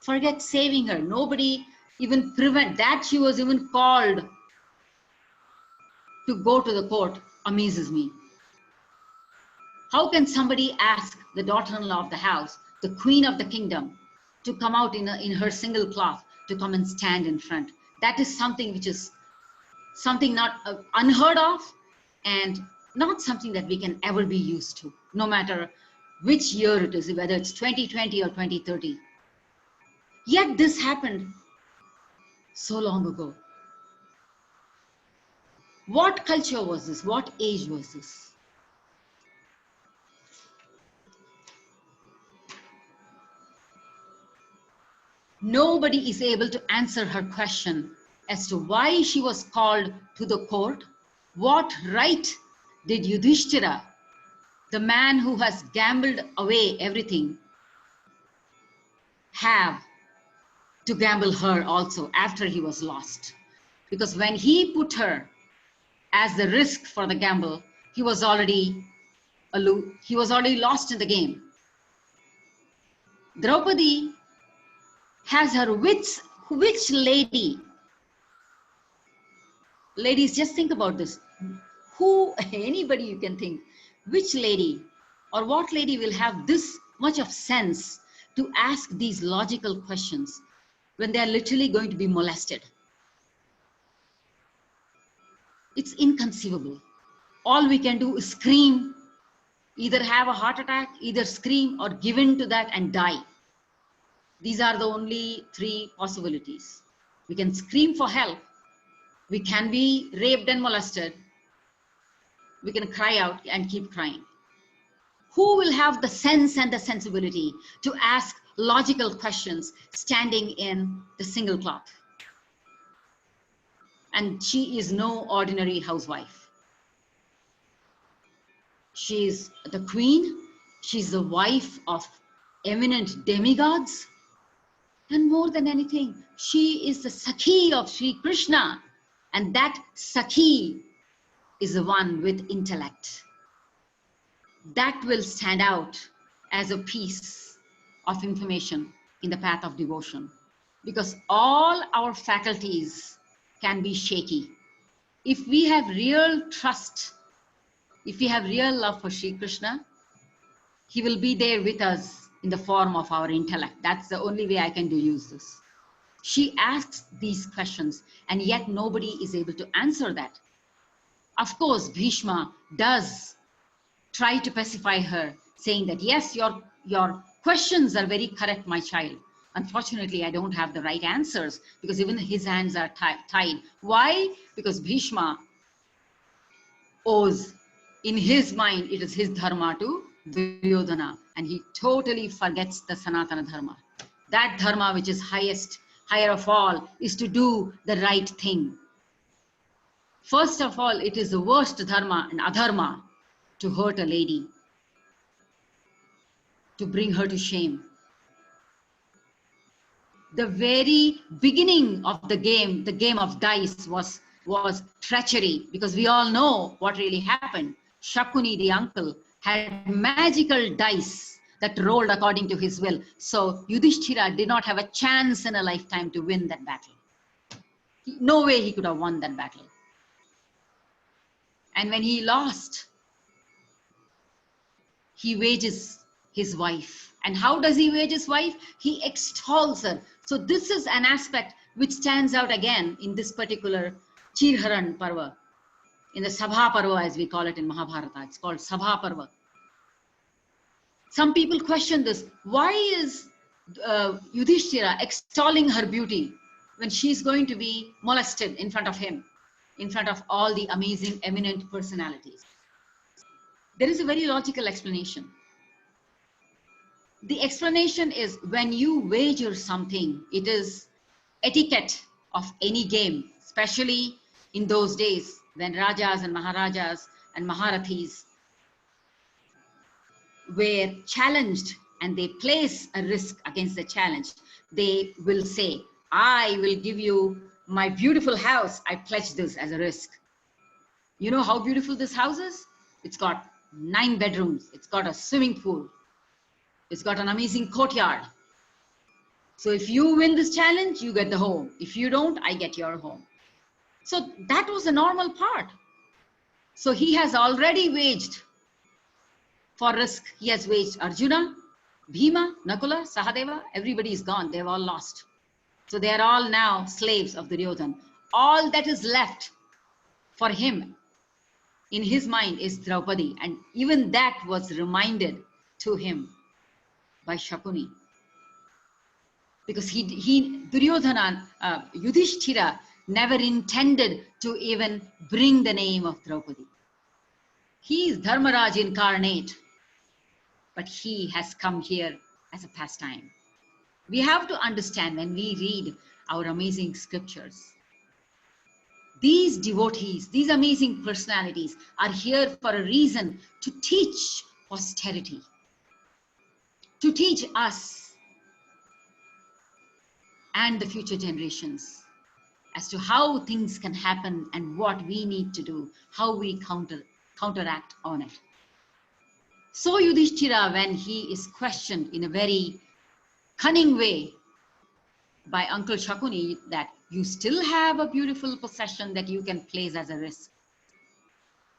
Forget saving her. Nobody even prevent that she was even called to go to the court amazes me. How can somebody ask the daughter-in-law of the house, the queen of the kingdom, to come out in her single cloth to come and stand in front? That is something which is something not unheard of, and not something that we can ever be used to, no matter which year it is, whether it's 2020 or 2030. Yet this happened so long ago. What culture was this? What age was this? Nobody is able to answer her question as to why she was called to the court. What right did Yudhishthira, the man who has gambled away everything, have to gamble her also after he was lost? Because when he put her as the risk for the gamble, he was already lost in the game. Draupadi has her wits. Which lady? Ladies, just think about this. Who, anybody you can think, which lady or what lady will have this much of sense to ask these logical questions when they are literally going to be molested? It's inconceivable. All we can do is scream, either have a heart attack, either scream or give in to that and die. These are the only three possibilities. We can scream for help. We can be raped and molested. We can cry out and keep crying. Who will have the sense and the sensibility to ask logical questions standing in the single cloth? And she is no ordinary housewife. She is the queen. She's the wife of eminent demigods. And more than anything, she is the Sakhi of Sri Krishna. And that Sakhi is the one with intellect. That will stand out as a piece of information in the path of devotion. Because all our faculties can be shaky. If we have real trust, if we have real love for Sri Krishna, he will be there with us in the form of our intellect. That's the only way I can use this. She asks these questions and yet nobody is able to answer that. Of course, Bhishma does try to pacify her, saying that, yes, your questions are very correct, my child. Unfortunately, I don't have the right answers because even his hands are tied. Why? Because Bhishma owes, in his mind, it is his dharma to Duryodhana, and he totally forgets the Sanatana dharma. That dharma which is higher of all is to do the right thing. First of all, it is the worst dharma and adharma to hurt a lady, to bring her to shame. The very beginning of the game of dice was treachery, because we all know what really happened. Shakuni, the uncle, had magical dice that rolled according to his will. So Yudhishthira did not have a chance in a lifetime to win that battle. No way he could have won that battle. And when he lost, he wages his wife. And how does he wage his wife? He extols her. So this is an aspect which stands out again in this particular Chirharan Parva, in the Sabha Parva as we call it in Mahabharata. It's called Sabha Parva. Some people question this. Why is Yudhishthira extolling her beauty when she's going to be molested in front of him, in front of all the amazing, eminent personalities? There is a very logical explanation. The explanation is, when you wager something, it is etiquette of any game, especially in those days when Rajas and Maharajas and Maharathis were challenged and they place a risk against the challenge. They will say, I will give you my beautiful house. I pledge this as a risk. You know how beautiful this house is? It's got 9 bedrooms. It's got a swimming pool. It's got an amazing courtyard. So if you win this challenge, you get the home. If you don't, I get your home. So that was the normal part. So he has already waged for risk. He has waged Arjuna, Bhima, Nakula, Sahadeva. Everybody is gone. They've all lost. So they are all now slaves of Duryodhana. All that is left for him in his mind is Draupadi. And even that was reminded to him by Shakuni. Because Duryodhana, Yudhishthira never intended to even bring the name of Draupadi. He is Dharmaraj incarnate, but he has come here as a pastime. We have to understand when we read our amazing scriptures, these devotees, these amazing personalities are here for a reason, to teach posterity, to teach us and the future generations as to how things can happen and what we need to do, how we counteract on it. So Yudhishthira, when he is questioned in a very cunning way by Uncle Shakuni, that you still have a beautiful possession that you can place as a risk.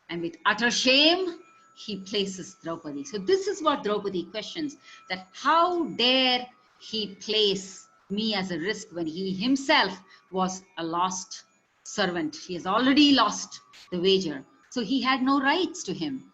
And with utter shame, he places Draupadi. So this is what Draupadi questions, that how dare he place me as a risk when he himself was a lost servant. He has already lost the wager. So he had no rights to him.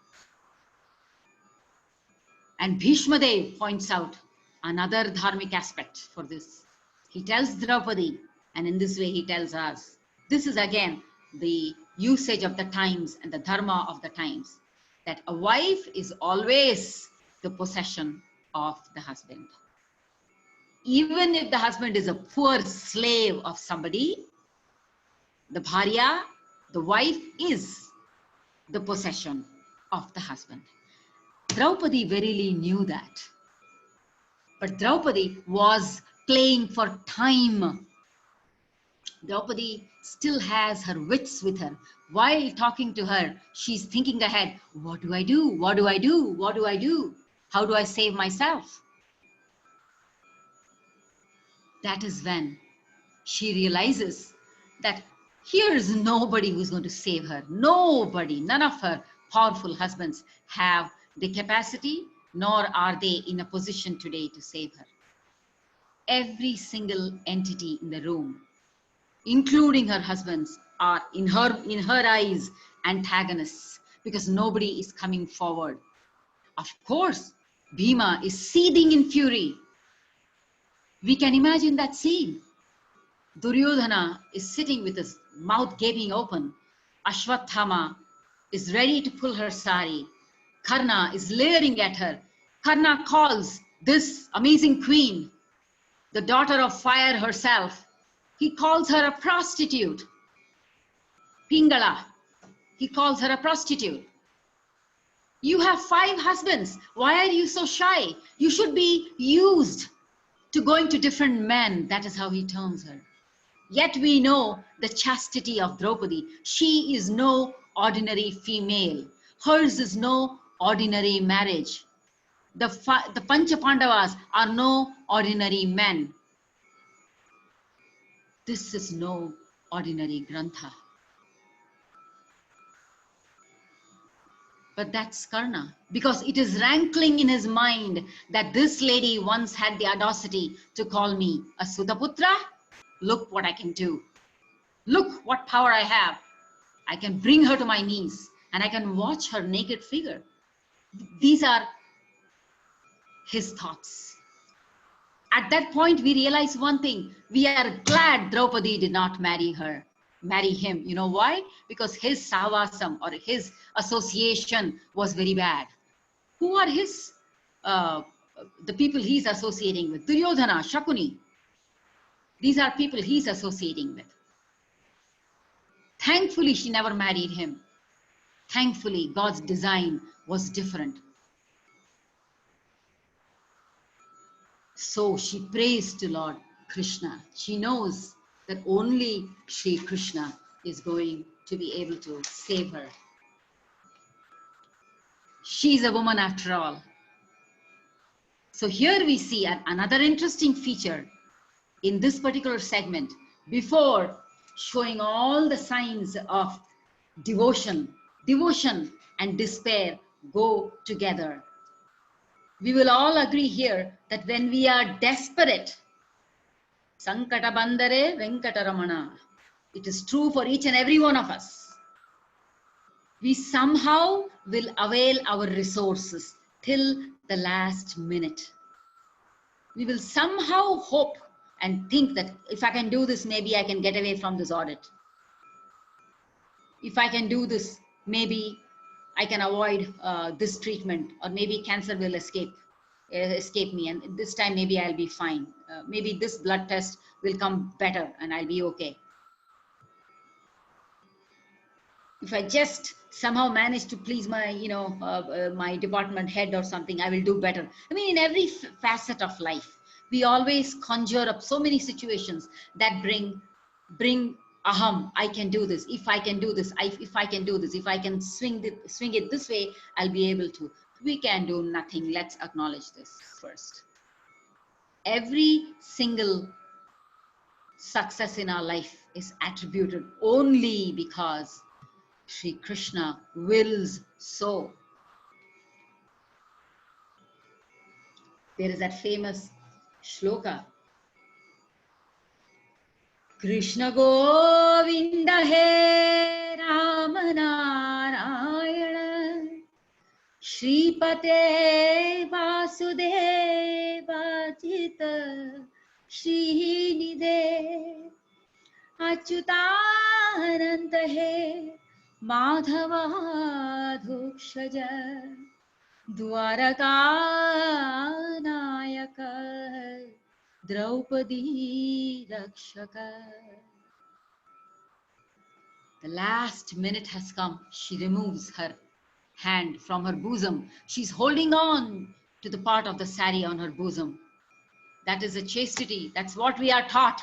And Bhishma Dev points out another dharmic aspect for this. He tells Draupadi, and in this way he tells us. This is again the usage of the times and the dharma of the times, that a wife is always the possession of the husband. Even if the husband is a poor slave of somebody, the bharya, the wife, is the possession of the husband. Draupadi verily knew that. But Draupadi was playing for time. Draupadi still has her wits with her. While talking to her, she's thinking ahead. What do I do? What do I do? What do I do? How do I save myself? That is when she realizes that here is nobody who's going to save her. Nobody, none of her powerful husbands have the capacity, nor are they in a position today to save her. Every single entity in the room, including her husbands, are in her eyes antagonists, because nobody is coming forward. Of course, Bhima is seething in fury. We can imagine that scene. Duryodhana is sitting with his mouth gaping open. Ashwathama is ready to pull her sari. Karna is leering at her. Karna calls this amazing queen, the daughter of fire herself, he calls her a prostitute. Pingala, he calls her a prostitute. You have 5 husbands. Why are you so shy? You should be used to going to different men. That is how he terms her. Yet we know the chastity of Draupadi. She is no ordinary female. Hers is no ordinary marriage. The Pancha Pandavas are no ordinary men. This is no ordinary Grantha. But that's Karna, because it is rankling in his mind that this lady once had the audacity to call me a Sutaputra. Look what I can do. Look what power I have. I can bring her to my knees and I can watch her naked figure. These are his thoughts. At that point, we realize one thing. We are glad Draupadi did not marry him. You know why? Because his sahvasam, or his association, was very bad. Who are the people he's associating with? Duryodhana, Shakuni. These are people he's associating with. Thankfully, she never married him. Thankfully, God's design was different. So she prays to Lord Krishna. She knows that only Sri Krishna is going to be able to save her. She's a woman after all. So here we see another interesting feature in this particular segment, before showing all the signs of devotion. Devotion and despair go together. We will all agree here that when we are desperate, Sankata Bandare Venkataramana, it is true for each and every one of us. We somehow will avail our resources till the last minute. We will somehow hope and think that if I can do this, maybe I can get away from this audit. If I can do this, maybe I can avoid this treatment, or maybe cancer will escape me, and this time maybe I'll be fine. Maybe this blood test will come better and I'll be okay. If I just somehow manage to please my, my department head or something, I will do better. I mean, in every facet of life, we always conjure up so many situations that bring aham, I can do this. If I can do this, if I can do this, if I can swing it this way, I'll be able to. We can do nothing. Let's acknowledge this first. Every single success in our life is attributed only because Sri Krishna wills so. There is that famous shloka. Krishna Govinda He Rama Narayana Shripate Vasudeva Jita Srinidhe Achyutananda He Madhava Dhukshaja Dwaraka Nayaka Draupadi Rakshaka. The last minute has come. She removes her hand from her bosom. She's holding on to the part of the sari on her bosom. That is a chastity. That's what we are taught.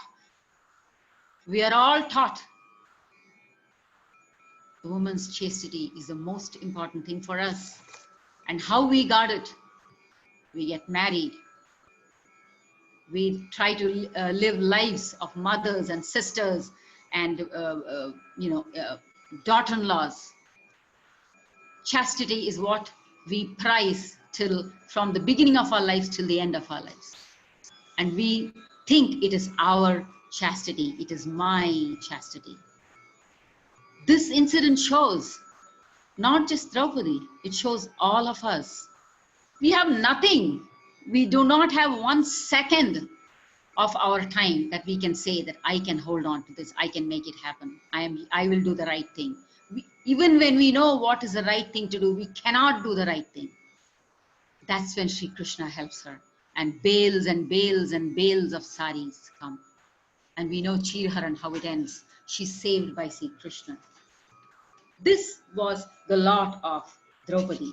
We are all taught. The woman's chastity is the most important thing for us. And how we guard it? We get married. We try to live lives of mothers and sisters and daughter-in-laws. Chastity is what we prize till from the beginning of our lives till the end of our lives. And we think it is our chastity. It is my chastity. This incident shows not just Draupadi, it shows all of us. We have nothing. We do not have 1 second of our time that we can say that I can hold on to this, I can make it happen, I will do the right thing. Even when we know what is the right thing to do, we cannot do the right thing. That's when Sri Krishna helps her, and bales and bales and bales of saris come. And we know Chirharan, how it ends. She's saved by Sri Krishna. This was the lot of Draupadi.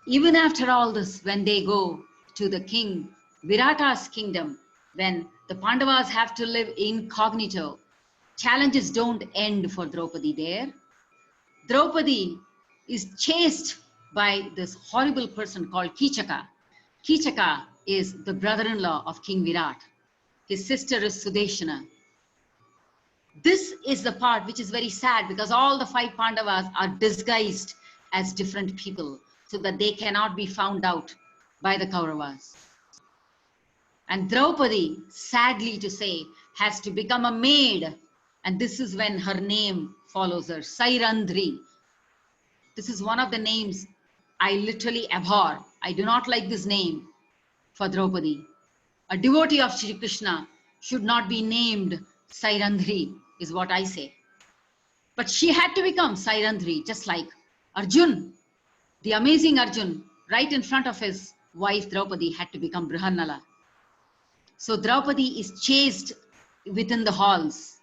Even after all this, when they go to the king, Virata's kingdom, when the Pandavas have to live incognito, challenges don't end for Draupadi there. Draupadi is chased by this horrible person called Kichaka. Kichaka is the brother-in-law of King Virat. His sister is Sudeshana. This is the part which is very sad, because all the 5 Pandavas are disguised as different people so that they cannot be found out by the Kauravas. And Draupadi, sadly to say, has to become a maid. And this is when her name follows her, Sairandri. This is one of the names I literally abhor. I do not like this name for Draupadi. A devotee of Shri Krishna should not be named Sairandri, is what I say. But she had to become Sairandri, just like Arjun, the amazing Arjun, right in front of his wife Draupadi, had to become Brihannala. So Draupadi is chased within the halls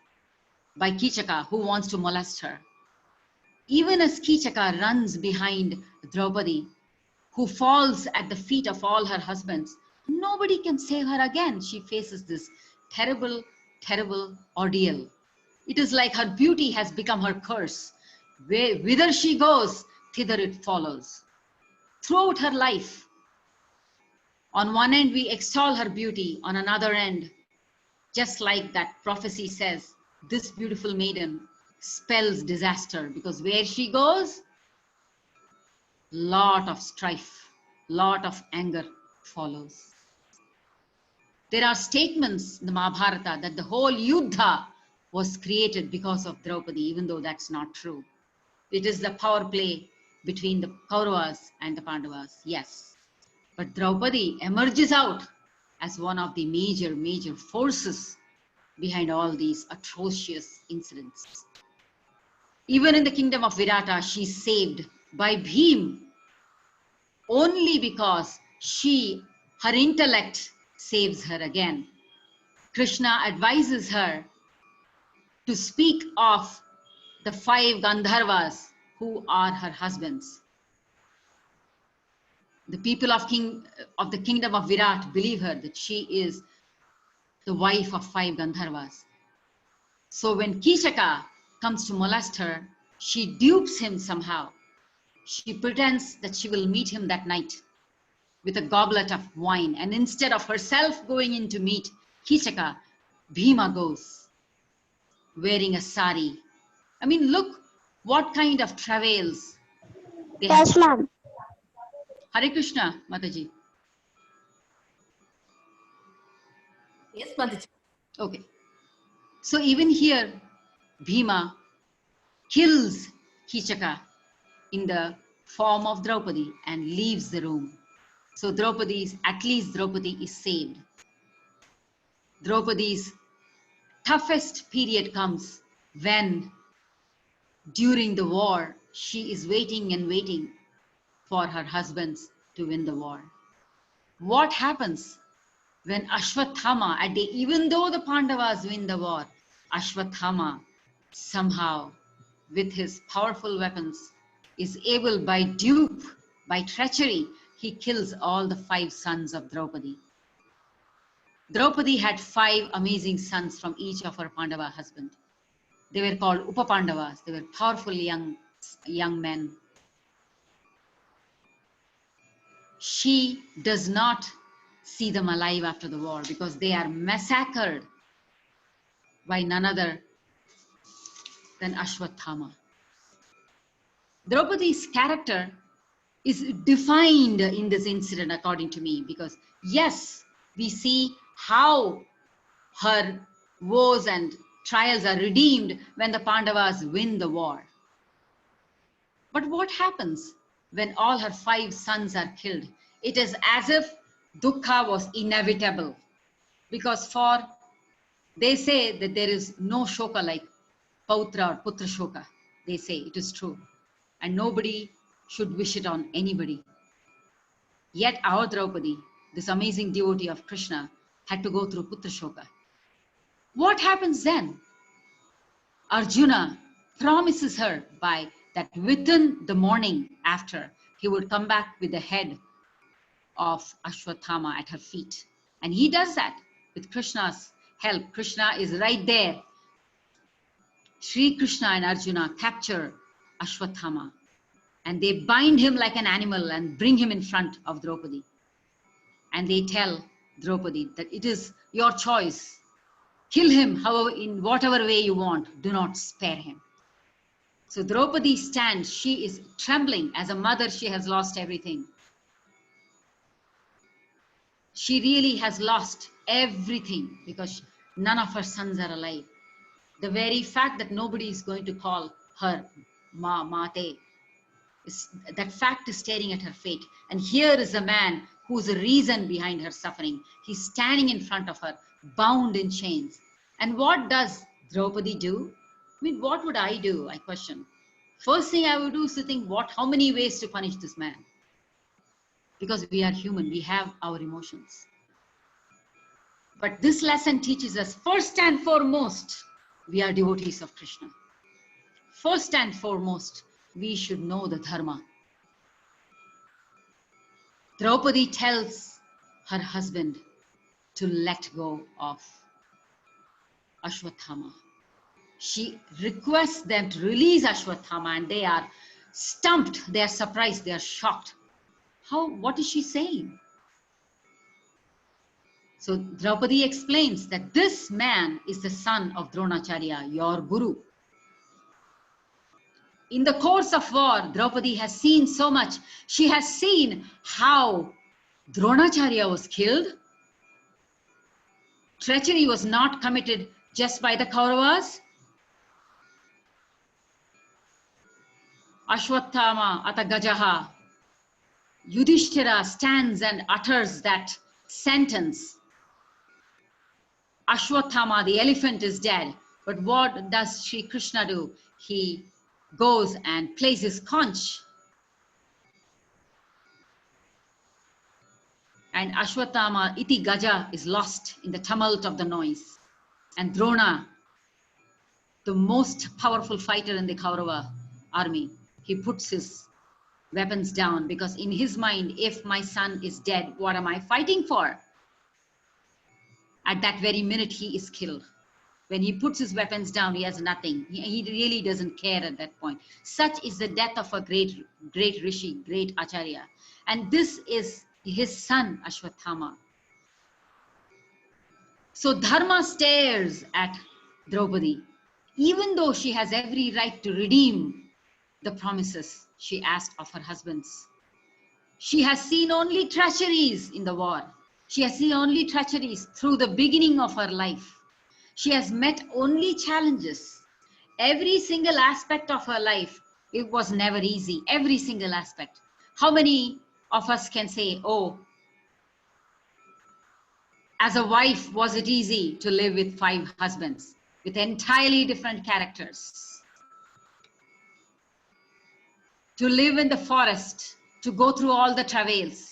by Kichaka, who wants to molest her. Even as Kichaka runs behind Draupadi, who falls at the feet of all her husbands, nobody can save her again. She faces this terrible, terrible ordeal. It is like her beauty has become her curse. Whither she goes, thither it follows. Throughout her life, On one end, we extol her beauty. On another end, just like that prophecy says, this beautiful maiden spells disaster, because where she goes, lot of strife, lot of anger follows. There are statements in the Mahabharata that the whole Yuddha was created because of Draupadi, even though that's not true. It is the power play between the Kauravas and the Pandavas, yes. But Draupadi emerges out as one of the major forces behind all these atrocious incidents. Even in the kingdom of Virata, she's saved by Bhim only because her intellect saves her again. Krishna advises her to speak of the 5 Gandharvas who are her husbands. The people of the kingdom of Virat believe her that she is the wife of 5 Gandharvas. So when Kishaka comes to molest her, she dupes him somehow. She pretends that she will meet him that night with a goblet of wine, and instead of herself going in to meet Kishaka, Bhima goes wearing a sari. I mean, look what kind of travails they have. Yes, ma'am. Hare Krishna, Mataji. Yes, Mataji. Okay. So even here, Bhima kills Kishaka in the form of Draupadi and leaves the room. So at least Draupadi is saved. Draupadi's toughest period comes when, during the war, she is waiting and waiting for her husbands to win the war. What happens when Ashwathama, even though the Pandavas win the war, Ashwathama somehow, with his powerful weapons, is able by dupe, by treachery, he kills all the 5 sons of Draupadi. Draupadi had 5 amazing sons from each of her Pandava husbands. They were called Upapandavas. They were powerful young men. She does not see them alive after the war because they are massacred by none other than Ashwathama. Draupadi's character is defined in this incident, according to me, because yes, we see how her woes and trials are redeemed when the Pandavas win the war. But what happens when all her 5 sons are killed? It is as if dukkha was inevitable, because they say that there is no shoka like pautra or putra shoka. They say it is true, and nobody should wish it on anybody. Yet our Draupadi, this amazing devotee of Krishna, had to go through putra shoka. What happens then? Arjuna promises her that within the morning after, he would come back with the head of Ashwathama at her feet. And he does that with Krishna's help. Krishna is right there. Sri Krishna and Arjuna capture Ashwathama, and they bind him like an animal and bring him in front of Draupadi. And they tell Draupadi that it is your choice. Kill him however, in whatever way you want. Do not spare him. So Draupadi stands. She is trembling. As a mother, she has lost everything. She really has lost everything because none of her sons are alive. The very fact that nobody is going to call her Mate, that fact is staring at her fate. And here is a man who is the reason behind her suffering. He's standing in front of her, bound in chains. And what does Draupadi do? I mean, what would I do? I question. First thing I would do is to think, how many ways to punish this man? Because we are human, we have our emotions. But this lesson teaches us, first and foremost, we are devotees of Krishna. First and foremost, we should know the dharma. Draupadi tells her husband to let go of Ashwathama. She requests them to release Ashwathama, and they are stumped, they are surprised, they are shocked. What is she saying? So Draupadi explains that this man is the son of Dronacharya, your guru. In the course of war, Draupadi has seen so much. She has seen how Dronacharya was killed. Treachery was not committed just by the Kauravas. Ashwathama Atagajaha. Yudhishthira stands and utters that sentence. Ashwathama, the elephant, is dead. But what does Sri Krishna do? He goes and places conch. And Ashwathama, iti gaja, is lost in the tumult of the noise. And Drona, the most powerful fighter in the Kaurava army, he puts his weapons down, because in his mind, if my son is dead, what am I fighting for? At that very minute, he is killed. When he puts his weapons down, he has nothing. He really doesn't care at that point. Such is the death of a great rishi, great acharya. And this is his son, Ashwathama. So Dharma stares at Draupadi. Even though she has every right to redeem the promises she asked of her husbands, she has seen only treacheries in the war. She has seen only treacheries through the beginning of her life. She has met only challenges. Every single aspect of her life, it was never easy. Every single aspect. How many of us can say, oh, as a wife, was it easy to live with 5 husbands with entirely different characters? To live in the forest, to go through all the travails.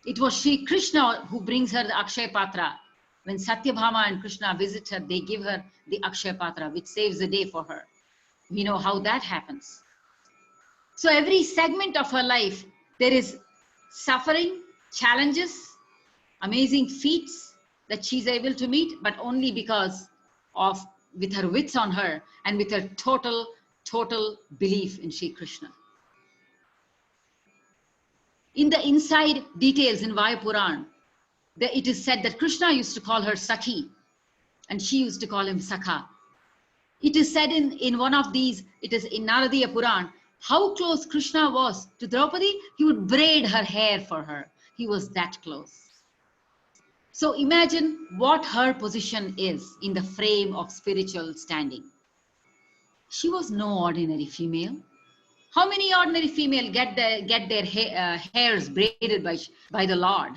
It was Sri Krishna who brings her the Akshay Patra. When Satyabhama and Krishna visit her, they give her the Akshay Patra, which saves the day for her. We know how that happens. So every segment of her life, there is suffering, challenges, amazing feats that she's able to meet, but only because of, with her wits on her and with her total belief in Sri Krishna. In the inside details in Vaya Puran, it is said that Krishna used to call her Sakhi and she used to call him Sakha. It is said in one of these, it is in Naradiya Puran, how close Krishna was to Draupadi. He would braid her hair for her. He was that close. So imagine what her position is in the frame of spiritual standing. She was no ordinary female. How many ordinary female get their hairs braided by the Lord,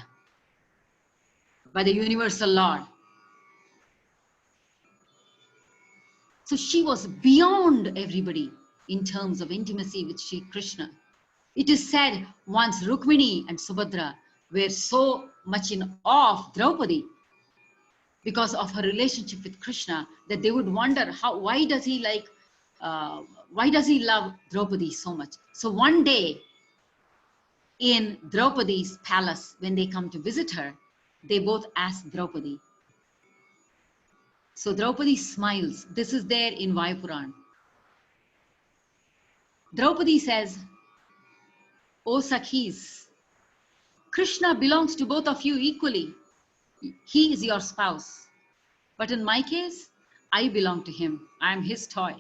by the universal Lord? So she was beyond everybody in terms of intimacy with Sri Krishna. It is said once Rukmini and Subhadra were so much in awe of Draupadi because of her relationship with Krishna that they would wonder why does he love Draupadi so much? So one day in Draupadi's palace, when they come to visit her, they both ask Draupadi. So Draupadi smiles. This is there in Vaya Puran. Draupadi says, "O Sakhis, Krishna belongs to both of you equally. He is your spouse. But in my case, I belong to him. I am his toy.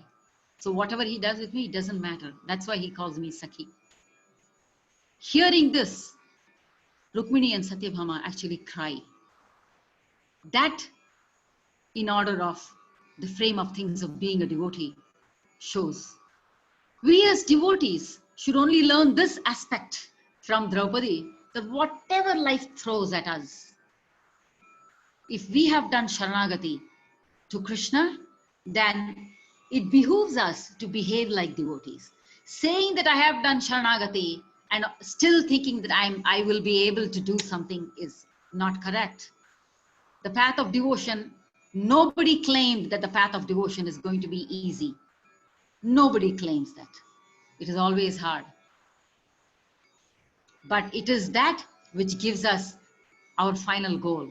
So whatever he does with me, it doesn't matter. That's why he calls me Sakhi." Hearing this, Rukmini and Satyabhama actually cry. That, in order of the frame of things of being a devotee, shows we as devotees should only learn this aspect from Draupadi, that whatever life throws at us, if we have done Sharanagati to Krishna, then it behooves us to behave like devotees. Saying that I have done Sharanagati and still thinking that I will be able to do something is not correct. The path of devotion, nobody claimed that the path of devotion is going to be easy. Nobody claims that. It is always hard. But it is that which gives us our final goal,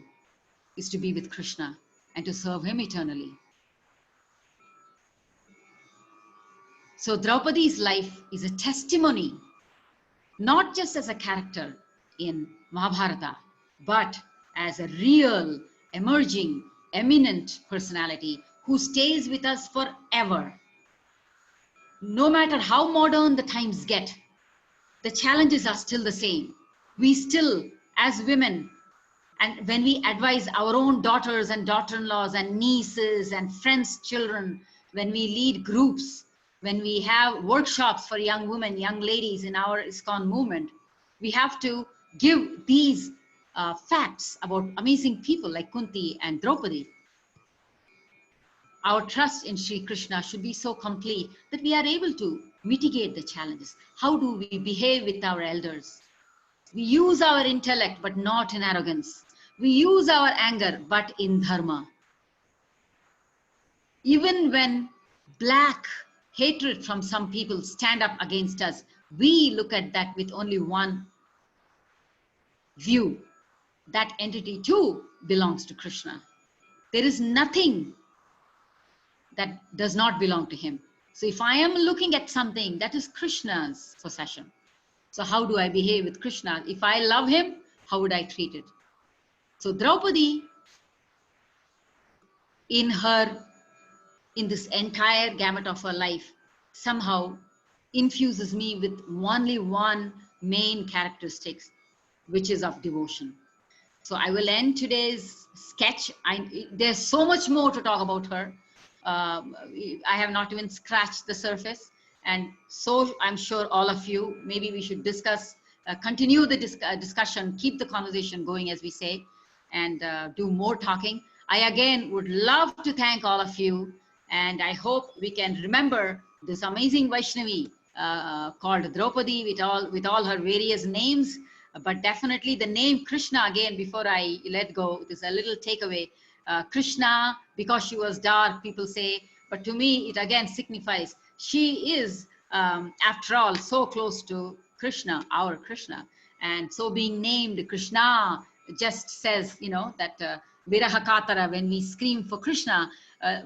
is to be with Krishna and to serve him eternally. So Draupadi's life is a testimony, not just as a character in Mahabharata, but as a real, emerging, eminent personality who stays with us forever. No matter how modern the times get, the challenges are still the same. We still, as women, and when we advise our own daughters and daughter-in-laws and nieces and friends' children, when we lead groups, when we have workshops for young women, young ladies in our ISKCON movement, we have to give these facts about amazing people like Kunti and Draupadi. Our trust in Sri Krishna should be so complete that we are able to mitigate the challenges. How do we behave with our elders? We use our intellect, but not in arrogance. We use our anger, but in dharma. Even when black hatred from some people stand up against us, we look at that with only one view. That entity too belongs to Krishna. There is nothing that does not belong to him. So if I am looking at something, that is Krishna's possession. So how do I behave with Krishna? If I love him, how would I treat it? So Draupadi, in this entire gamut of her life, somehow infuses me with only one main characteristics, which is of devotion. So I will end today's sketch. There's so much more to talk about her. I have not even scratched the surface. And so I'm sure all of you, maybe we should discuss, continue the discussion, keep the conversation going, as we say, and do more talking. I again would love to thank all of you. And I hope we can remember this amazing Vaishnavi called Draupadi with all her various names. But definitely the name Krishna, again, before I let go, there's a little takeaway. Krishna, because she was dark, people say, but to me, it again signifies she is, after all, so close to Krishna, our Krishna. And so being named Krishna just says, you know, that Viraha Katara, when we scream for Krishna,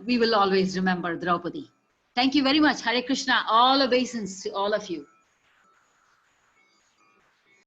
we will always remember Draupadi. Thank you very much. Hare Krishna. All obeisance to all of you.